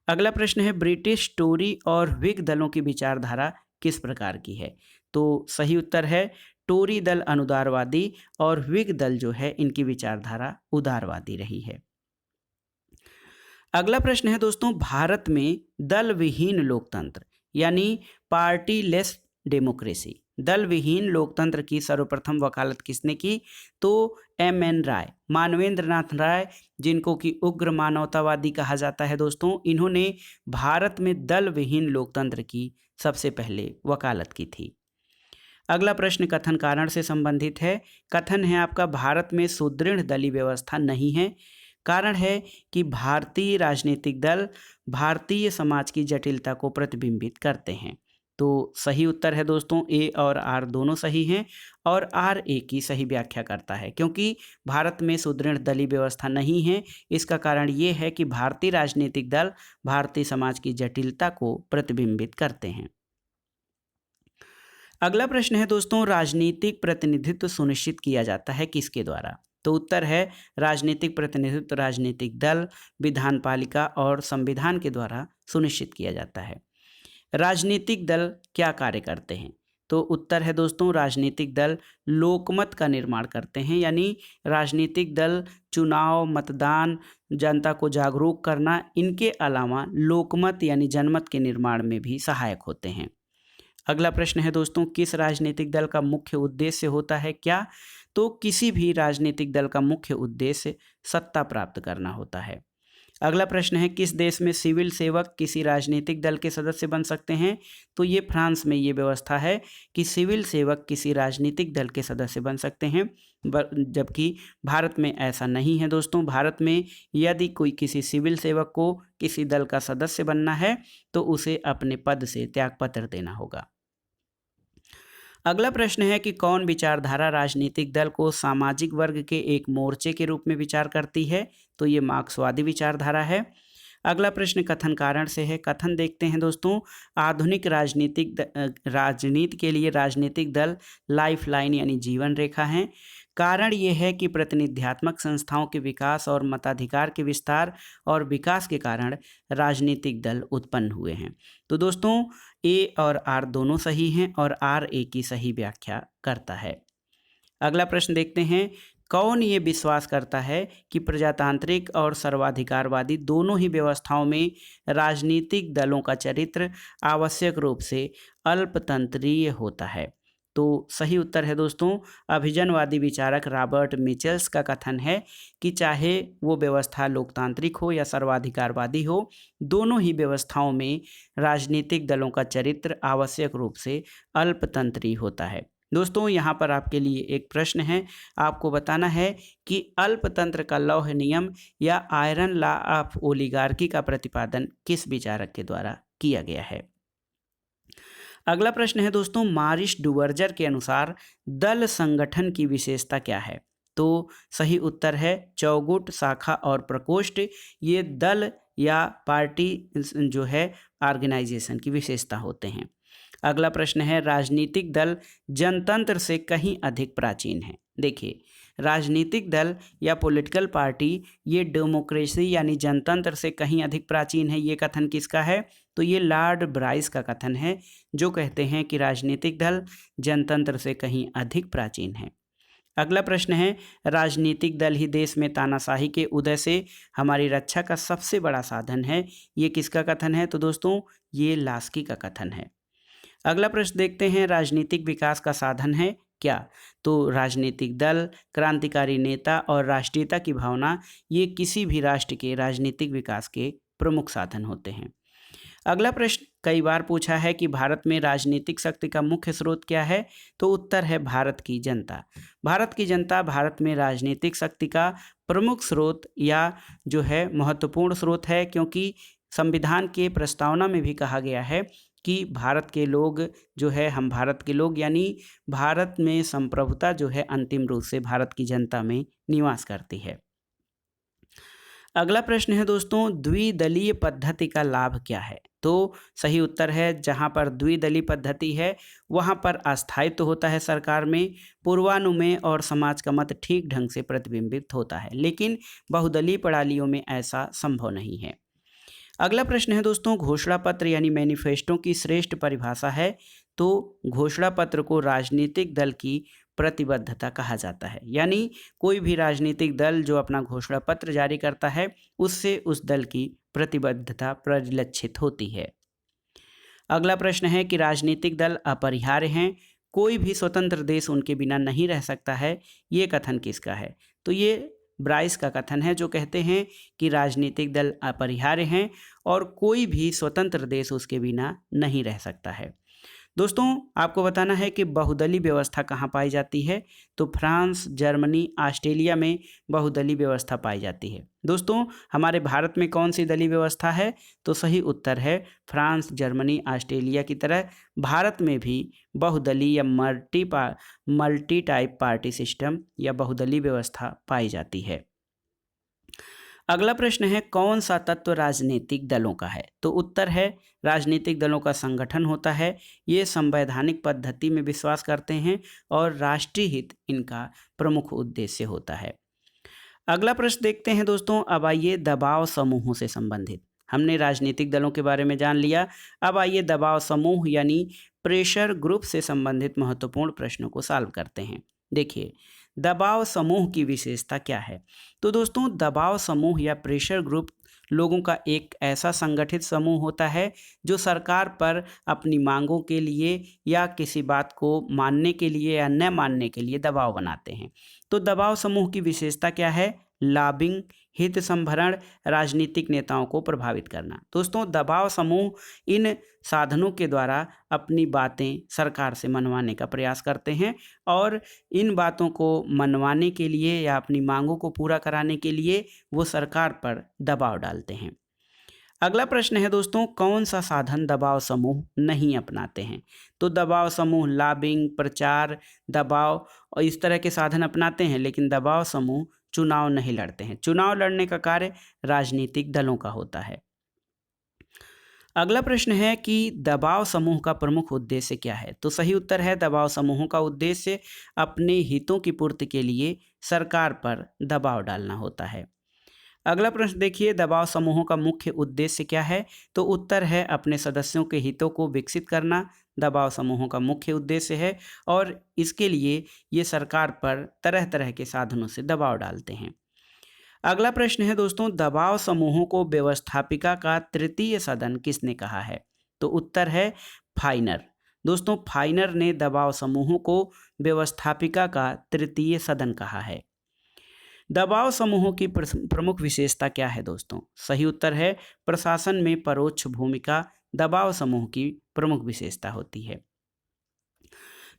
अगला प्रश्न है, ब्रिटिश टोरी और व्हिग दलों की विचारधारा किस प्रकार की है। तो सही उत्तर है टोरी दल अनुदारवादी और व्हिग दल जो है इनकी विचारधारा उदारवादी रही है। अगला प्रश्न है दोस्तों, भारत में दल विहीन लोकतंत्र यानी पार्टी लेस डेमोक्रेसी दल विहीन लोकतंत्र की सर्वप्रथम वकालत किसने की? तो M.N. राय, मानवेंद्र नाथ राय, जिनको कि उग्र मानवतावादी कहा जाता है दोस्तों, इन्होंने भारत में दल विहीन लोकतंत्र की सबसे पहले वकालत की थी। अगला प्रश्न कथन कारण से संबंधित है। कथन है आपका, भारत में सुदृढ़ दलीय व्यवस्था नहीं है। कारण है कि भारतीय राजनीतिक दल भारतीय समाज की जटिलता को प्रतिबिंबित करते हैं। तो सही उत्तर है दोस्तों, ए और आर दोनों सही हैं और आर ए की सही व्याख्या करता है, क्योंकि भारत में सुदृढ़ दलीय व्यवस्था नहीं है। इसका कारण ये है कि भारतीय राजनीतिक दल भारतीय समाज की जटिलता को प्रतिबिंबित करते हैं। अगला प्रश्न है दोस्तों, राजनीतिक प्रतिनिधित्व सुनिश्चित किया जाता है किसके द्वारा? तो उत्तर है राजनीतिक प्रतिनिधित्व राजनीतिक दल, विधानपालिका और संविधान के द्वारा सुनिश्चित किया जाता है। राजनीतिक दल क्या कार्य करते हैं? तो उत्तर है दोस्तों, राजनीतिक दल लोकमत का निर्माण करते हैं, यानी राजनीतिक दल चुनाव, मतदान, जनता को जागरूक करना, इनके अलावा लोकमत यानी जनमत के निर्माण में भी सहायक होते हैं। अगला प्रश्न है दोस्तों, किस राजनीतिक दल का मुख्य उद्देश्य होता है क्या? तो किसी भी राजनीतिक दल का मुख्य उद्देश्य सत्ता प्राप्त करना होता है। अगला प्रश्न है, किस देश में सिविल सेवक किसी राजनीतिक दल के सदस्य बन सकते हैं? तो ये फ्रांस में ये व्यवस्था है कि सिविल सेवक किसी राजनीतिक दल के सदस्य बन सकते हैं, जबकि भारत में ऐसा नहीं है दोस्तों। भारत में यदि कोई किसी सिविल सेवक को किसी दल का सदस्य बनना है तो उसे अपने पद से त्यागपत्र देना होगा। अगला प्रश्न है कि कौन विचारधारा राजनीतिक दल को सामाजिक वर्ग के एक मोर्चे के रूप में विचार करती है? तो ये मार्क्सवादी विचारधारा है। अगला प्रश्न कथन कारण से है। कथन देखते हैं दोस्तों, आधुनिक राजनीति के लिए राजनीतिक दल लाइफलाइन यानी जीवन रेखा हैं। कारण ये है कि प्रतिनिध्यात्मक संस्थाओं के विकास और मताधिकार के विस्तार और विकास के कारण राजनीतिक दल उत्पन्न हुए हैं। तो दोस्तों ए और आर दोनों सही हैं और आर ए की सही व्याख्या करता है। अगला प्रश्न देखते हैं, कौन ये विश्वास करता है कि प्रजातांत्रिक और सर्वाधिकारवादी दोनों ही व्यवस्थाओं में राजनीतिक दलों का चरित्र आवश्यक रूप से अल्पतंत्रीय होता है? तो सही उत्तर है दोस्तों, अभिजनवादी विचारक रॉबर्ट मिचेल्स का कथन है कि चाहे वो व्यवस्था लोकतांत्रिक हो या सर्वाधिकारवादी हो, दोनों ही व्यवस्थाओं में राजनीतिक दलों का चरित्र आवश्यक रूप से अल्पतंत्री होता है। दोस्तों यहाँ पर आपके लिए एक प्रश्न है, आपको बताना है कि अल्पतंत्र का लौह नियम या आयरन लॉ ऑफ ओलिगार्की का प्रतिपादन किस विचारक के द्वारा किया गया है? अगला प्रश्न है दोस्तों, मारिस डुवर्जर के अनुसार दल संगठन की विशेषता क्या है? तो सही उत्तर है चौगुट, शाखा और प्रकोष्ठ। ये दल या पार्टी जो है ऑर्गेनाइजेशन की विशेषता होते हैं। अगला प्रश्न है, राजनीतिक दल जनतंत्र से कहीं अधिक प्राचीन है। देखिए, राजनीतिक दल या पॉलिटिकल पार्टी ये डेमोक्रेसी यानी जनतंत्र से कहीं अधिक प्राचीन है। ये कथन किसका है? तो ये लॉर्ड ब्राइस का कथन है, जो कहते हैं कि राजनीतिक दल जनतंत्र से कहीं अधिक प्राचीन है। अगला प्रश्न है, राजनीतिक दल ही देश में तानाशाही के उदय से हमारी रक्षा का सबसे बड़ा साधन है। ये किसका कथन है? तो दोस्तों ये लास्की का कथन है। अगला प्रश्न देखते हैं, राजनीतिक विकास का साधन है क्या? तो राजनीतिक दल, क्रांतिकारी नेता और राष्ट्रीयता की भावना ये किसी भी राष्ट्र के राजनीतिक विकास के प्रमुख साधन होते हैं। अगला प्रश्न कई बार पूछा है कि भारत में राजनीतिक शक्ति का मुख्य स्रोत क्या है? तो उत्तर है भारत की जनता। भारत की जनता भारत में राजनीतिक शक्ति का प्रमुख स्रोत या जो है महत्वपूर्ण स्रोत है, क्योंकि संविधान के प्रस्तावना में भी कहा गया है कि भारत के लोग जो है, हम भारत के लोग, यानी भारत में संप्रभुता जो है अंतिम रूप से भारत की जनता में निवास करती है। अगला प्रश्न है दोस्तों, द्विदलीय पद्धति का लाभ क्या है? तो सही उत्तर है, जहां पर द्विदलीय पद्धति है वहां पर अस्थायित्व होता है सरकार में, पूर्वानुमेय और समाज का मत ठीक ढंग से प्रतिबिंबित होता है, लेकिन बहुदलीय प्रणालियों में ऐसा संभव नहीं है। अगला प्रश्न है दोस्तों, घोषणा पत्र यानी मैनिफेस्टो की श्रेष्ठ परिभाषा है। तो घोषणा पत्र को राजनीतिक दल की प्रतिबद्धता कहा जाता है, यानी कोई भी राजनीतिक दल जो अपना घोषणा पत्र जारी करता है उससे उस दल की प्रतिबद्धता परिलक्षित होती है। अगला प्रश्न है कि राजनीतिक दल अपरिहार्य हैं, कोई भी स्वतंत्र देश उनके बिना नहीं रह सकता है, ये कथन किसका है? तो ये ब्राइस का कथन है, जो कहते हैं कि राजनीतिक दल अपरिहार्य हैं और कोई भी स्वतंत्र देश उसके बिना नहीं रह सकता है। दोस्तों, आपको बताना है कि बहुदलीय व्यवस्था कहाँ पाई जाती है? तो फ्रांस, जर्मनी, ऑस्ट्रेलिया में बहुदलीय व्यवस्था पाई जाती है। दोस्तों, हमारे भारत में कौन सी दलीय व्यवस्था है? तो सही उत्तर है फ्रांस, जर्मनी, ऑस्ट्रेलिया की तरह भारत में भी बहुदलीय या मल्टी टाइप पार्टी सिस्टम या बहुदलीय व्यवस्था पाई जाती है। अगला प्रश्न है, कौन सा तत्व राजनीतिक दलों का है? तो उत्तर है राजनीतिक दलों का संगठन होता है। ये संवैधानिक पद्धति में विश्वास करते हैं और राष्ट्रीय हित इनका प्रमुख उद्देश्य होता है। अगला प्रश्न देखते हैं दोस्तों। अब आइए दबाव समूहों से संबंधित। हमने राजनीतिक दलों के बारे में जान लिया। अब आइए दबाव समूह यानी प्रेशर ग्रुप से संबंधित महत्वपूर्ण प्रश्नों को सॉल्व करते हैं। देखिए, दबाव समूह की विशेषता क्या है? तो दोस्तों, दबाव समूह या प्रेशर ग्रुप लोगों का एक ऐसा संगठित समूह होता है जो सरकार पर अपनी मांगों के लिए या किसी बात को मानने के लिए या न मानने के लिए दबाव बनाते हैं। तो दबाव समूह की विशेषता क्या है? लॉबिंग, हित संभरण, राजनीतिक नेताओं को प्रभावित करना। दोस्तों, दबाव समूह इन साधनों के द्वारा अपनी बातें सरकार से मनवाने का प्रयास करते हैं और इन बातों को मनवाने के लिए या अपनी मांगों को पूरा कराने के लिए वो सरकार पर दबाव डालते हैं। अगला प्रश्न है दोस्तों, कौन सा साधन दबाव समूह नहीं अपनाते हैं? तो दबाव समूह लॉबिंग, प्रचार, दबाव और इस तरह के साधन अपनाते हैं, लेकिन दबाव समूह चुनाव नहीं लड़ते हैं। चुनाव लड़ने का कार्य राजनीतिक दलों का होता है। अगला प्रश्न है कि दबाव समूह का प्रमुख उद्देश्य क्या है? तो सही उत्तर है दबाव समूहों का उद्देश्य अपने हितों की पूर्ति के लिए सरकार पर दबाव डालना होता है। अगला प्रश्न देखिए, दबाव समूहों का मुख्य उद्देश्य क्या है? तो उत्तर है अपने सदस्यों के हितों को विकसित करना दबाव समूहों का मुख्य उद्देश्य है और इसके लिए ये सरकार पर तरह तरह के साधनों से दबाव डालते हैं। अगला प्रश्न है दोस्तों, दबाव समूहों को व्यवस्थापिका का तृतीय सदन किसने कहा है? तो उत्तर है फाइनर। दोस्तों, फाइनर ने दबाव समूहों को व्यवस्थापिका का तृतीय सदन कहा है। दबाव समूहों की प्रमुख विशेषता क्या है दोस्तों? सही उत्तर है प्रशासन में परोक्ष भूमिका दबाव समूह की प्रमुख विशेषता होती है।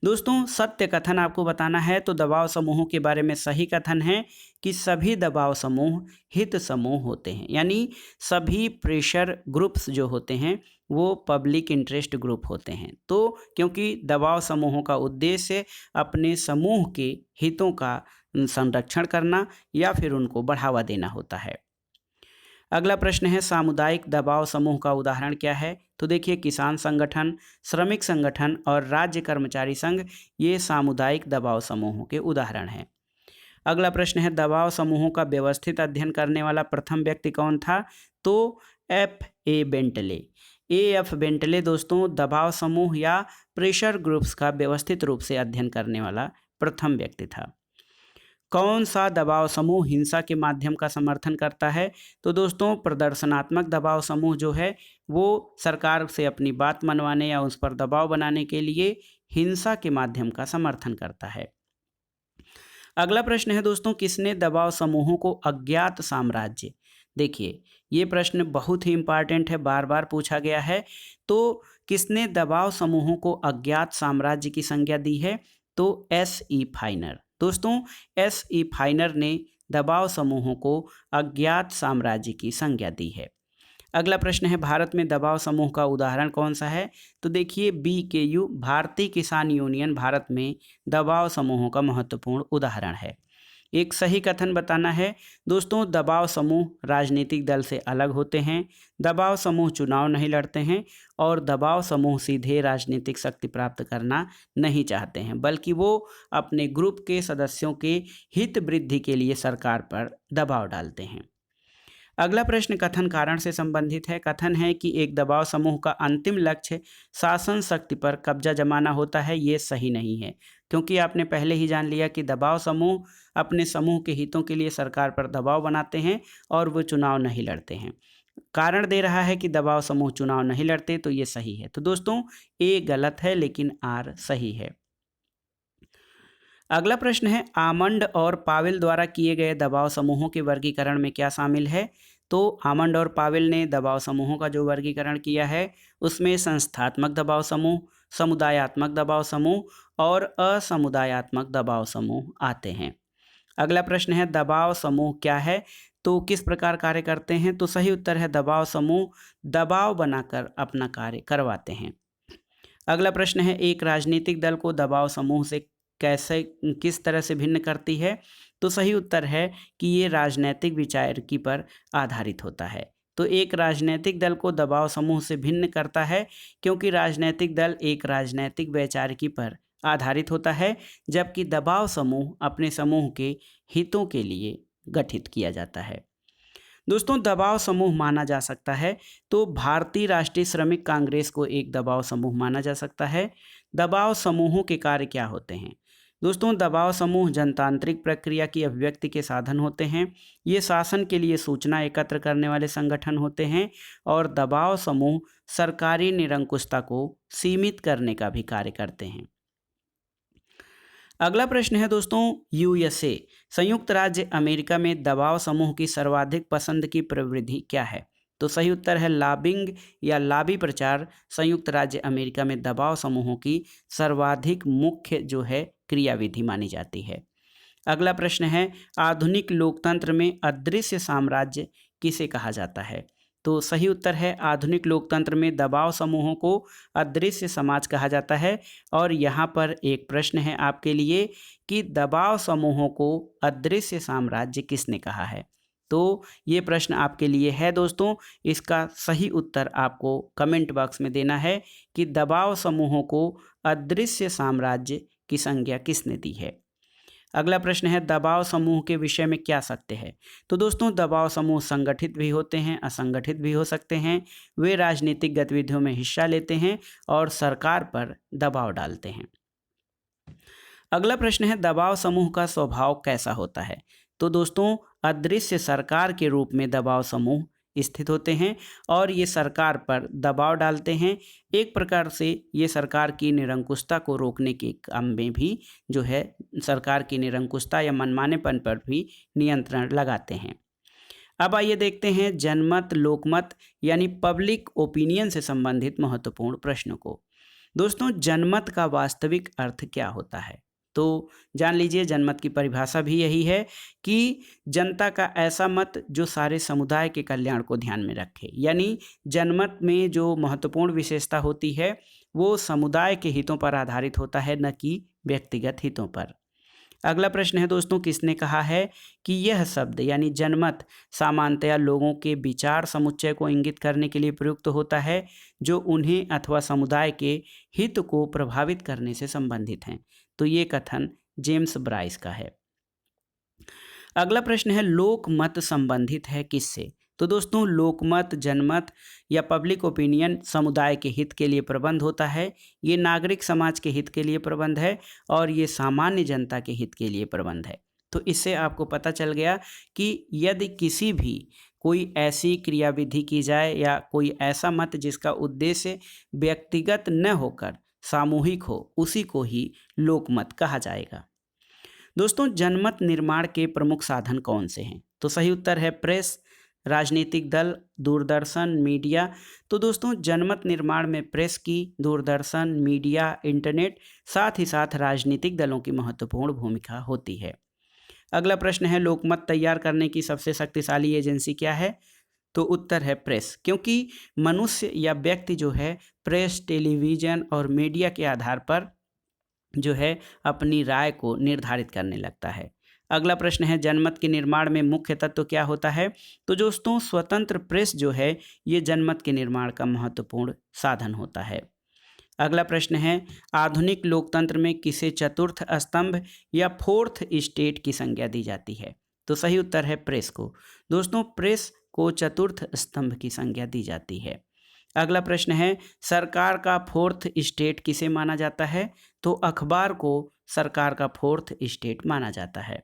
दोस्तों, सत्य कथन आपको बताना है। तो दबाव समूहों के बारे में सही कथन है कि सभी दबाव समूह हित समूह होते हैं, यानी सभी प्रेशर ग्रुप्स जो होते हैं वो पब्लिक इंटरेस्ट ग्रुप होते हैं। तो क्योंकि दबाव समूहों का उद्देश्य अपने समूह के हितों का संरक्षण करना या फिर उनको बढ़ावा देना होता है। अगला प्रश्न है, सामुदायिक दबाव समूह का उदाहरण क्या है? तो देखिए, किसान संगठन, श्रमिक संगठन और राज्य कर्मचारी संघ ये सामुदायिक दबाव समूहों के उदाहरण हैं। अगला प्रश्न है, दबाव समूहों का व्यवस्थित अध्ययन करने वाला प्रथम व्यक्ति कौन था? तो F.A. बेंटले। A.F. बेंटले दोस्तों दबाव समूह या प्रेशर ग्रुप्स का व्यवस्थित रूप से अध्ययन करने वाला प्रथम व्यक्ति था। कौन सा दबाव समूह हिंसा के माध्यम का समर्थन करता है? तो दोस्तों, प्रदर्शनात्मक दबाव समूह जो है वो सरकार से अपनी बात मनवाने या उस पर दबाव बनाने के लिए हिंसा के माध्यम का समर्थन करता है। अगला प्रश्न है दोस्तों, किसने दबाव समूहों को अज्ञात साम्राज्य? देखिए, ये प्रश्न बहुत ही इंपॉर्टेंट है, बार बार पूछा गया है। तो किसने दबाव समूहों को अज्ञात साम्राज्य की संज्ञा दी है? तो S.E. फाइनर। दोस्तों, S.E. फाइनर ने दबाव समूहों को अज्ञात साम्राज्य की संज्ञा दी है। अगला प्रश्न है, भारत में दबाव समूह का उदाहरण कौन सा है? तो देखिए, BKU भारतीय किसान यूनियन भारत में दबाव समूहों का महत्वपूर्ण उदाहरण है। एक सही कथन बताना है दोस्तों, दबाव समूह राजनीतिक दल से अलग होते हैं, दबाव समूह चुनाव नहीं लड़ते हैं और दबाव समूह सीधे राजनीतिक शक्ति प्राप्त करना नहीं चाहते हैं, बल्कि वो अपने ग्रुप के सदस्यों के हित वृद्धि के लिए सरकार पर दबाव डालते हैं। अगला प्रश्न कथन कारण से संबंधित है। कथन है कि एक दबाव समूह का अंतिम लक्ष्य शासन शक्ति पर कब्जा जमाना होता है। ये सही नहीं है, क्योंकि आपने पहले ही जान लिया कि दबाव समूह अपने समूह के हितों के लिए सरकार पर दबाव बनाते हैं और वो चुनाव नहीं लड़ते हैं। कारण दे रहा है कि दबाव समूह चुनाव नहीं लड़ते, तो ये सही है। तो दोस्तों, A गलत है लेकिन R सही है। अगला प्रश्न है, आमंड और पावेल द्वारा किए गए दबाव समूहों के वर्गीकरण में क्या शामिल है? तो आमंड और पावेल ने दबाव समूहों का जो वर्गीकरण किया है उसमें संस्थात्मक दबाव समूह, समुदायात्मक दबाव समूह और असमुदायात्मक दबाव समूह आते हैं। अगला प्रश्न है, दबाव समूह क्या है? तो किस प्रकार कार्य करते हैं? तो सही उत्तर है, दबाव समूह दबाव बनाकर अपना कार्य करवाते हैं। अगला प्रश्न है, एक राजनीतिक दल को दबाव समूह से कैसे किस तरह से भिन्न करती है? तो सही उत्तर है कि ये राजनैतिक विचारकी पर आधारित होता है। तो एक राजनैतिक दल को दबाव समूह से भिन्न करता है क्योंकि राजनैतिक दल एक राजनैतिक वैचारिकी पर आधारित होता है, जबकि दबाव समूह अपने समूह के हितों के लिए गठित किया जाता है। दोस्तों, दबाव समूह माना जा सकता है तो भारतीय राष्ट्रीय श्रमिक कांग्रेस को एक दबाव समूह माना जा सकता है। दबाव समूहों के कार्य क्या होते हैं? दोस्तों, दबाव समूह जनतांत्रिक प्रक्रिया की अभिव्यक्ति के साधन होते हैं। ये शासन के लिए सूचना एकत्र करने वाले संगठन होते हैं और दबाव समूह सरकारी निरंकुशता को सीमित करने का भी कार्य करते हैं। अगला प्रश्न है दोस्तों, यूएसए संयुक्त राज्य अमेरिका में दबाव समूह की सर्वाधिक पसंद की प्रवृत्ति क्या है? तो सही उत्तर है लॉबिंग या लॉबी प्रचार संयुक्त राज्य अमेरिका में दबाव समूहों की सर्वाधिक मुख्य जो है क्रियाविधि मानी जाती है। अगला प्रश्न है, आधुनिक लोकतंत्र में अदृश्य साम्राज्य किसे कहा जाता है? तो सही उत्तर है, आधुनिक लोकतंत्र में दबाव समूहों को अदृश्य समाज कहा जाता है। और यहाँ पर एक प्रश्न है आपके लिए कि दबाव समूहों को अदृश्य साम्राज्य किसने कहा है? तो ये प्रश्न आपके लिए है दोस्तों। इसका सही उत्तर आपको कमेंट बॉक्स में देना है कि दबाव समूहों को अदृश्य साम्राज्य की संज्ञा किसने दी है। अगला प्रश्न है, दबाव समूह के विषय में क्या सत्य है? तो दोस्तों, दबाव समूह संगठित भी होते हैं, असंगठित भी हो सकते हैं। वे राजनीतिक गतिविधियों में हिस्सा लेते हैं और सरकार पर दबाव डालते हैं। अगला प्रश्न है, दबाव समूह का स्वभाव कैसा होता है? तो दोस्तों, अदृश्य सरकार के रूप में दबाव समूह स्थित होते हैं और ये सरकार पर दबाव डालते हैं। एक प्रकार से ये सरकार की निरंकुशता को रोकने के काम में भी जो है सरकार की निरंकुशता या मनमानेपन पर भी नियंत्रण लगाते हैं। अब आइए देखते हैं जनमत लोकमत यानी पब्लिक ओपिनियन से संबंधित महत्वपूर्ण प्रश्नों को। दोस्तों, जनमत का वास्तविक अर्थ क्या होता है? तो जान लीजिए, जनमत की परिभाषा भी यही है कि जनता का ऐसा मत जो सारे समुदाय के कल्याण को ध्यान में रखे। यानी जनमत में जो महत्वपूर्ण विशेषता होती है वो समुदाय के हितों पर आधारित होता है, न कि व्यक्तिगत हितों पर। अगला प्रश्न है दोस्तों, किसने कहा है कि यह शब्द यानी जनमत सामान्यतया लोगों के विचार समुच्चय को इंगित करने के लिए प्रयुक्त होता है जो उन्हें अथवा समुदाय के हित को प्रभावित करने से संबंधित हैं? तो ये कथन जेम्स ब्राइस का है। अगला प्रश्न है, लोकमत संबंधित है किससे? तो दोस्तों, लोकमत जनमत या पब्लिक ओपिनियन समुदाय के हित के लिए प्रबंध होता है। ये नागरिक समाज के हित के लिए प्रबंध है और ये सामान्य जनता के हित के लिए प्रबंध है। तो इससे आपको पता चल गया कि यदि किसी भी कोई ऐसी क्रियाविधि की जाए या कोई ऐसा मत जिसका उद्देश्य व्यक्तिगत न होकर सामूहिक हो, उसी को ही लोकमत कहा जाएगा। दोस्तों, जनमत निर्माण के प्रमुख साधन कौन से हैं? तो सही उत्तर है प्रेस, राजनीतिक दल, दूरदर्शन, मीडिया। तो दोस्तों, जनमत निर्माण में प्रेस की, दूरदर्शन, मीडिया, इंटरनेट साथ ही साथ राजनीतिक दलों की महत्वपूर्ण भूमिका होती है। अगला प्रश्न है, लोकमत तैयार करने की सबसे शक्तिशाली एजेंसी क्या है? तो उत्तर है प्रेस, क्योंकि मनुष्य या व्यक्ति जो है प्रेस, टेलीविज़न और मीडिया के आधार पर जो है अपनी राय को निर्धारित करने लगता है। अगला प्रश्न है, जनमत के निर्माण में मुख्य तत्व क्या होता है? तो दोस्तों, स्वतंत्र प्रेस जो है ये जनमत के निर्माण का महत्वपूर्ण साधन होता है। अगला प्रश्न है, आधुनिक लोकतंत्र में किसे चतुर्थ स्तंभ या फोर्थ स्टेट की संज्ञा दी जाती है? तो सही उत्तर है प्रेस को। दोस्तों, प्रेस को चतुर्थ स्तंभ की संज्ञा दी जाती है। अगला प्रश्न है, सरकार का फोर्थ स्टेट किसे माना जाता है? तो अखबार को सरकार का फोर्थ स्टेट माना जाता है।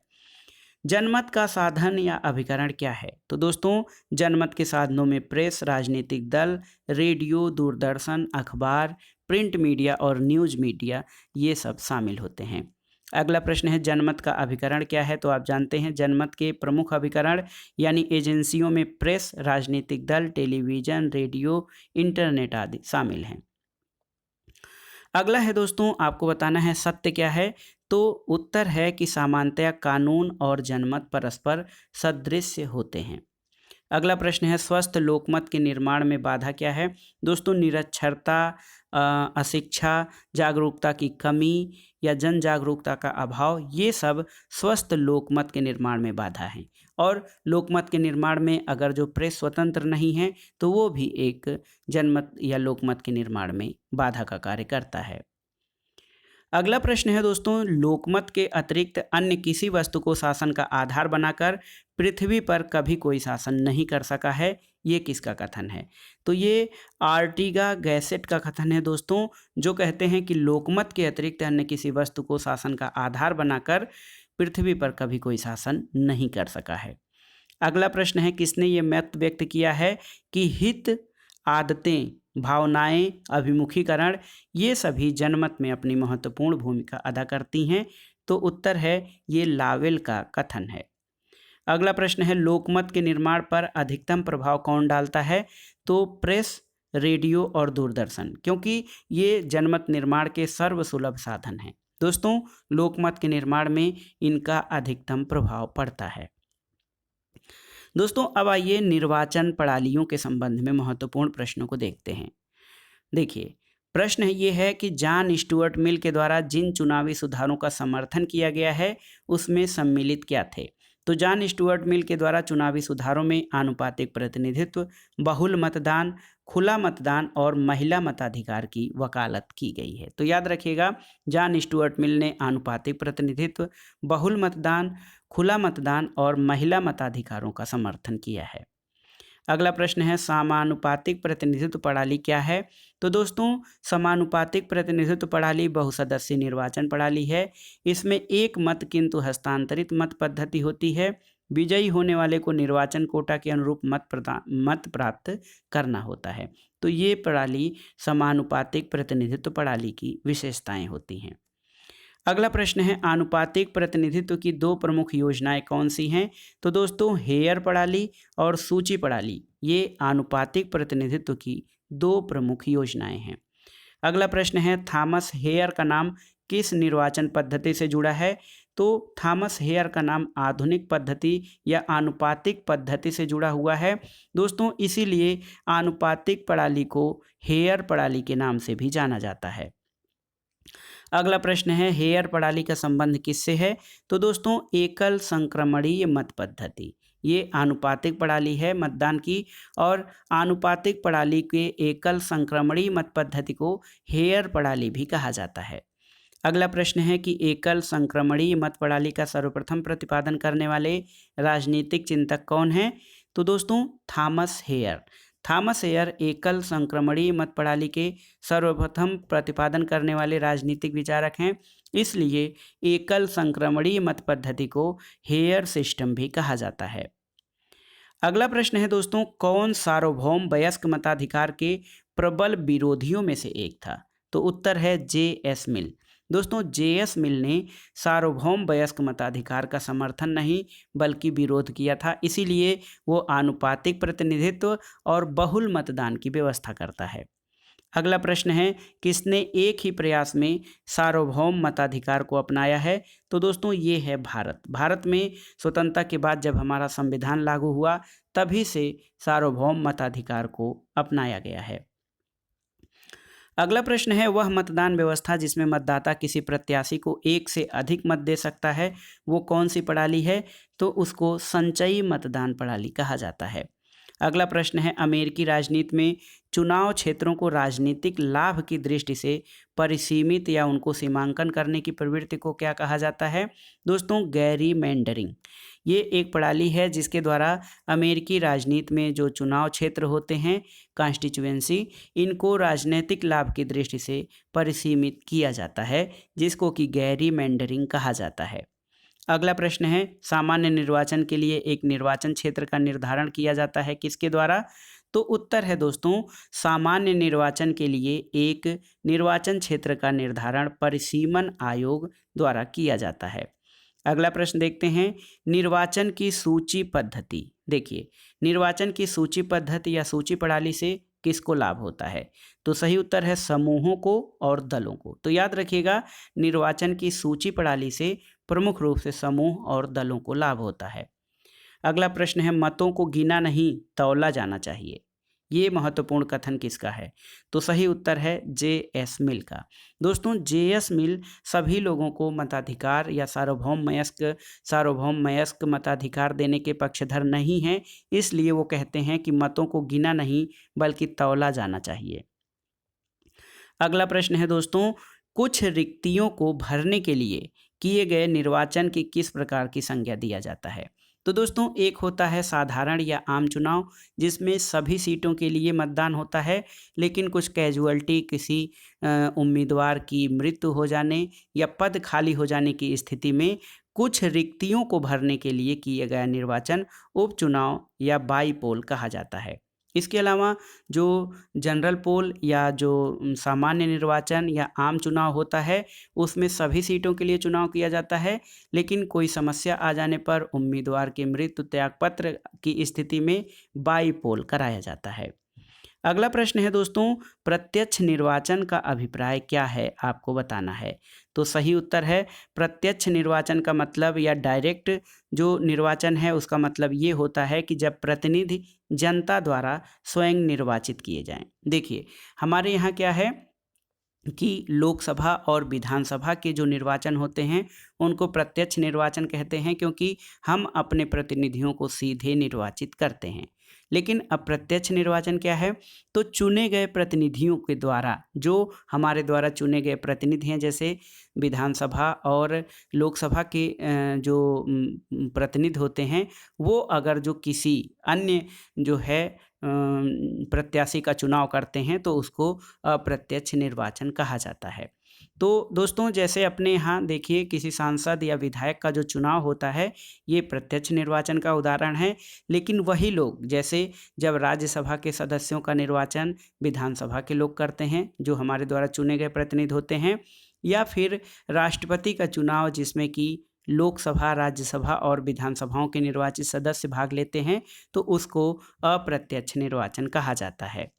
जनमत का साधन या अभिकरण क्या है? तो दोस्तों, जनमत के साधनों में प्रेस, राजनीतिक दल, रेडियो, दूरदर्शन, अखबार, प्रिंट मीडिया और न्यूज़ मीडिया ये सब शामिल होते हैं। अगला प्रश्न है जनमत का अभिकरण क्या है? तो आप जानते हैं जनमत के प्रमुख अभिकरण यानी एजेंसियों में प्रेस, राजनीतिक दल, टेलीविजन, रेडियो, इंटरनेट आदि शामिल हैं। अगला है दोस्तों, आपको बताना है सत्य क्या है? तो उत्तर है कि सामान्यतया कानून और जनमत परस्पर सदृश्य होते हैं। अगला प्रश्न है स्वस्थ लोकमत के निर्माण में बाधा क्या है? दोस्तों निरक्षरता, अशिक्षा, जागरूकता की कमी या जन जागरूकता का अभाव, ये सब स्वस्थ लोकमत के निर्माण में बाधा हैं। और लोकमत के निर्माण में अगर जो प्रेस स्वतंत्र नहीं है तो वो भी एक जनमत या लोकमत के निर्माण में बाधा का कार्य करता है। अगला प्रश्न है दोस्तों, लोकमत के अतिरिक्त अन्य किसी वस्तु को शासन का आधार बनाकर पृथ्वी पर कभी कोई शासन नहीं कर सका है, ये किसका कथन है? तो ये आर्टिगा गैसेट का कथन है दोस्तों, जो कहते हैं कि लोकमत के अतिरिक्त अन्य किसी वस्तु को शासन का आधार बनाकर पृथ्वी पर कभी कोई शासन नहीं कर सका है। अगला प्रश्न है किसने ये मत व्यक्त किया है कि हित, आदतें, भावनाएं, अभिमुखीकरण ये सभी जनमत में अपनी महत्वपूर्ण भूमिका अदा करती हैं? तो उत्तर है ये लावेल का कथन है। अगला प्रश्न है लोकमत के निर्माण पर अधिकतम प्रभाव कौन डालता है? तो प्रेस, रेडियो और दूरदर्शन, क्योंकि ये जनमत निर्माण के सर्वसुलभ साधन हैं। दोस्तों लोकमत के निर्माण में इनका अधिकतम प्रभाव पड़ता है। दोस्तों अब आइए निर्वाचन प्रणालियों के संबंध में महत्वपूर्ण प्रश्नों को देखते हैं। देखिए प्रश्न ये है कि जॉन स्टुअर्ट मिल के द्वारा जिन चुनावी सुधारों का समर्थन किया गया है उसमें सम्मिलित क्या थे? तो जॉन स्टुअर्ट मिल के द्वारा चुनावी सुधारों में आनुपातिक प्रतिनिधित्व, बहुल मतदान, खुला मतदान और महिला मताधिकार की वकालत की गई है। तो याद रखिएगा जॉन स्टुअर्ट मिल ने आनुपातिक प्रतिनिधित्व, बहुल मतदान, खुला मतदान और महिला मताधिकारों का समर्थन किया है। अगला प्रश्न है समानुपातिक प्रतिनिधित्व प्रणाली क्या है? तो दोस्तों समानुपातिक प्रतिनिधित्व प्रणाली बहुसदस्यीय निर्वाचन प्रणाली है। इसमें एक मत किंतु हस्तांतरित मत पद्धति होती है। विजयी होने वाले को निर्वाचन कोटा के अनुरूप मत प्राप्त करना होता है। तो ये प्रणाली समानुपातिक प्रतिनिधित्व प्रणाली की विशेषताएं होती हैं। अगला प्रश्न है आनुपातिक प्रतिनिधित्व की दो प्रमुख योजनाएं कौन सी हैं? तो दोस्तों हेयर प्रणाली और सूची प्रणाली ये आनुपातिक प्रतिनिधित्व की दो प्रमुख योजनाएं हैं। अगला प्रश्न है थॉमस हेयर का नाम किस निर्वाचन पद्धति से जुड़ा है? तो थॉमस हेयर का नाम आधुनिक पद्धति या आनुपातिक पद्धति से जुड़ा हुआ है दोस्तों, इसीलिए आनुपातिक प्रणाली को हेयर प्रणाली के नाम से भी जाना जाता है। अगला प्रश्न है हेयर प्रणाली का संबंध किससे है? तो दोस्तों एकल संक्रमणीय मत पद्धति ये आनुपातिक प्रणाली है मतदान की, और आनुपातिक प्रणाली के एकल संक्रमणीय मत पद्धति को हेयर प्रणाली भी कहा जाता है। अगला प्रश्न है कि एकल संक्रमणीय मत प्रणाली का सर्वप्रथम प्रतिपादन करने वाले राजनीतिक चिंतक कौन हैं? तो दोस्तों थॉमस हेयर। थॉमस हेयर एकल संक्रमणीय मत प्रणाली के सर्वप्रथम प्रतिपादन करने वाले राजनीतिक विचारक हैं, इसलिए एकल संक्रमणीय मत पद्धति को हेयर सिस्टम भी कहा जाता है। अगला प्रश्न है दोस्तों कौन सार्वभौम वयस्क मताधिकार के प्रबल विरोधियों में से एक था? तो उत्तर है जे.एस. मिल। दोस्तों जे.एस. मिल ने सार्वभौम वयस्क मताधिकार का समर्थन नहीं बल्कि विरोध किया था, इसीलिए वो आनुपातिक प्रतिनिधित्व और बहुल मतदान की व्यवस्था करता है। अगला प्रश्न है किसने एक ही प्रयास में सार्वभौम मताधिकार को अपनाया है? तो दोस्तों ये है भारत। भारत में स्वतंत्रता के बाद जब हमारा संविधान लागू हुआ तभी से सार्वभौम मताधिकार को अपनाया गया है। अगला प्रश्न है वह मतदान व्यवस्था जिसमें मतदाता किसी प्रत्याशी को एक से अधिक मत दे सकता है वो कौन सी प्रणाली है? तो उसको संचयी मतदान प्रणाली कहा जाता है। अगला प्रश्न है अमेरिकी राजनीति में चुनाव क्षेत्रों को राजनीतिक लाभ की दृष्टि से परिसीमित या उनको सीमांकन करने की प्रवृत्ति को क्या कहा जाता है? दोस्तों गैरीमैंडरिंग। ये एक प्रणाली है जिसके द्वारा अमेरिकी राजनीति में जो चुनाव क्षेत्र होते हैं कॉन्स्टिट्यूएंसी, इनको राजनीतिक लाभ की दृष्टि से परिसीमित किया जाता है, जिसको कि गैरीमैंडरिंग कहा जाता है। अगला प्रश्न है सामान्य निर्वाचन के लिए एक निर्वाचन क्षेत्र का निर्धारण किया जाता है किसके द्वारा? तो उत्तर है दोस्तों, सामान्य निर्वाचन के लिए एक निर्वाचन क्षेत्र का निर्धारण परिसीमन आयोग द्वारा किया जाता है। अगला प्रश्न देखते हैं, निर्वाचन की सूची पद्धति। देखिए, निर्वाचन की सूची पद्धति या सूची प्रणाली से किसको लाभ होता है? तो सही उत्तर है समूहों को और दलों को। तो याद रखिएगा, निर्वाचन की सूची प्रणाली से प्रमुख रूप से समूह और दलों को लाभ होता है। अगला प्रश्न है, मतों को गिना नहीं तौला जाना चाहिए। ये महत्वपूर्ण कथन किसका है? तो सही उत्तर है जे.एस. मिल का। दोस्तों, जे.एस. मिल सभी लोगों को मताधिकार या सार्वभौम मताधिकार देने के पक्षधर नहीं हैं, इसलिए वो कहते हैं कि मतों को गिना नहीं बल्कि तौला जाना चाहिए। अगला प्रश्न है दोस्तों, कुछ रिक्तियों को भरने के लिए किए गए निर्वाचन की किस प्रकार की संज्ञा दिया जाता है? तो दोस्तों, एक होता है साधारण या आम चुनाव, जिसमें सभी सीटों के लिए मतदान होता है, लेकिन कुछ कैजुअल्टी, किसी उम्मीदवार की मृत्यु हो जाने या पद खाली हो जाने की स्थिति में कुछ रिक्तियों को भरने के लिए किया गया निर्वाचन उपचुनाव या बाई पोल कहा जाता है। इसके अलावा जो जनरल पोल या जो सामान्य निर्वाचन या आम चुनाव होता है, उसमें सभी सीटों के लिए चुनाव किया जाता है, लेकिन कोई समस्या आ जाने पर उम्मीदवार के मृत्यु त्यागपत्र की स्थिति में बाई पोल कराया जाता है। अगला प्रश्न है दोस्तों, प्रत्यक्ष निर्वाचन का अभिप्राय क्या है, आपको बताना है। तो सही उत्तर है, प्रत्यक्ष निर्वाचन का मतलब या डायरेक्ट जो निर्वाचन है उसका मतलब ये होता है कि जब प्रतिनिधि जनता द्वारा स्वयं निर्वाचित किए जाएं। देखिए, हमारे यहाँ क्या है कि लोकसभा और विधानसभा के जो निर्वाचन होते हैं उनको प्रत्यक्ष निर्वाचन कहते हैं, क्योंकि हम अपने प्रतिनिधियों को सीधे निर्वाचित करते हैं। लेकिन अप्रत्यक्ष निर्वाचन क्या है? तो चुने गए प्रतिनिधियों के द्वारा, जो हमारे द्वारा चुने गए प्रतिनिधि हैं, जैसे विधानसभा और लोकसभा के जो प्रतिनिधि होते हैं, वो अगर जो किसी अन्य जो है प्रत्याशी का चुनाव करते हैं तो उसको अप्रत्यक्ष निर्वाचन कहा जाता है। तो दोस्तों, जैसे अपने यहाँ देखिए किसी सांसद या विधायक का जो चुनाव होता है, ये प्रत्यक्ष निर्वाचन का उदाहरण है। लेकिन वही लोग, जैसे जब राज्यसभा के सदस्यों का निर्वाचन विधानसभा के लोग करते हैं, जो हमारे द्वारा चुने गए प्रतिनिधि होते हैं, या फिर राष्ट्रपति का चुनाव जिसमें कि लोकसभा, राज्यसभा और विधानसभाओं के निर्वाचित सदस्य भाग लेते हैं, तो उसको अप्रत्यक्ष निर्वाचन कहा जाता है।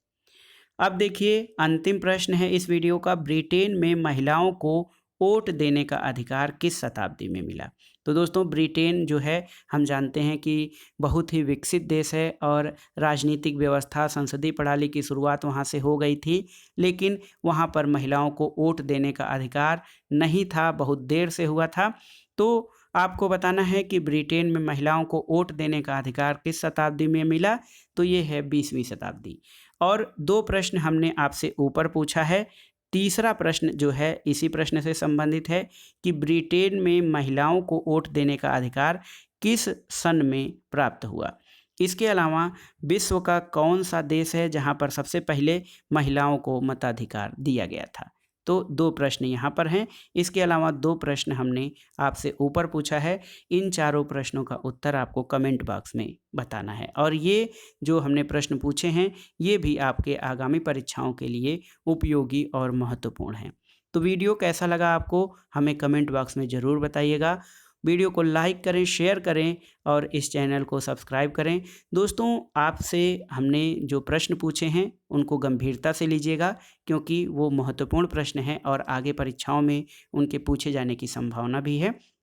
अब देखिए, अंतिम प्रश्न है इस वीडियो का, ब्रिटेन में महिलाओं को वोट देने का अधिकार किस शताब्दी में मिला? तो दोस्तों, ब्रिटेन जो है हम जानते हैं कि बहुत ही विकसित देश है और राजनीतिक व्यवस्था, संसदीय प्रणाली की शुरुआत वहाँ से हो गई थी, लेकिन वहाँ पर महिलाओं को वोट देने का अधिकार नहीं था, बहुत देर से हुआ था। तो आपको बताना है कि ब्रिटेन में महिलाओं को वोट देने का अधिकार किस शताब्दी में मिला? तो ये है 20वीं शताब्दी। और 2 प्रश्न हमने आपसे ऊपर पूछा है। तीसरा प्रश्न जो है इसी प्रश्न से संबंधित है कि ब्रिटेन में महिलाओं को वोट देने का अधिकार किस सन में प्राप्त हुआ? इसके अलावा विश्व का कौन सा देश है जहां पर सबसे पहले महिलाओं को मताधिकार दिया गया था? तो 2 प्रश्न यहाँ पर हैं। इसके अलावा 2 प्रश्न हमने आपसे ऊपर पूछा है। इन चारों प्रश्नों का उत्तर आपको कमेंट बॉक्स में बताना है, और ये जो हमने प्रश्न पूछे हैं ये भी आपके आगामी परीक्षाओं के लिए उपयोगी और महत्वपूर्ण हैं। तो वीडियो कैसा लगा आपको, हमें कमेंट बॉक्स में ज़रूर बताइएगा। वीडियो को लाइक करें, शेयर करें और इस चैनल को सब्सक्राइब करें। दोस्तों, आपसे हमने जो प्रश्न पूछे हैं उनको गंभीरता से लीजिएगा, क्योंकि वो महत्वपूर्ण प्रश्न हैं और आगे परीक्षाओं में उनके पूछे जाने की संभावना भी है।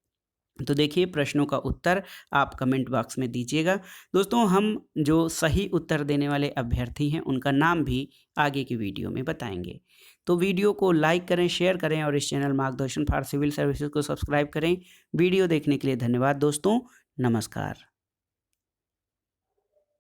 तो देखिए, प्रश्नों का उत्तर आप कमेंट बॉक्स में दीजिएगा। दोस्तों, हम जो सही उत्तर देने वाले अभ्यर्थी हैं उनका नाम भी आगे की वीडियो में बताएंगे। तो वीडियो को लाइक करें, शेयर करें और इस चैनल मार्गदर्शन फॉर सिविल सर्विसेज को सब्सक्राइब करें। वीडियो देखने के लिए धन्यवाद दोस्तों, नमस्कार।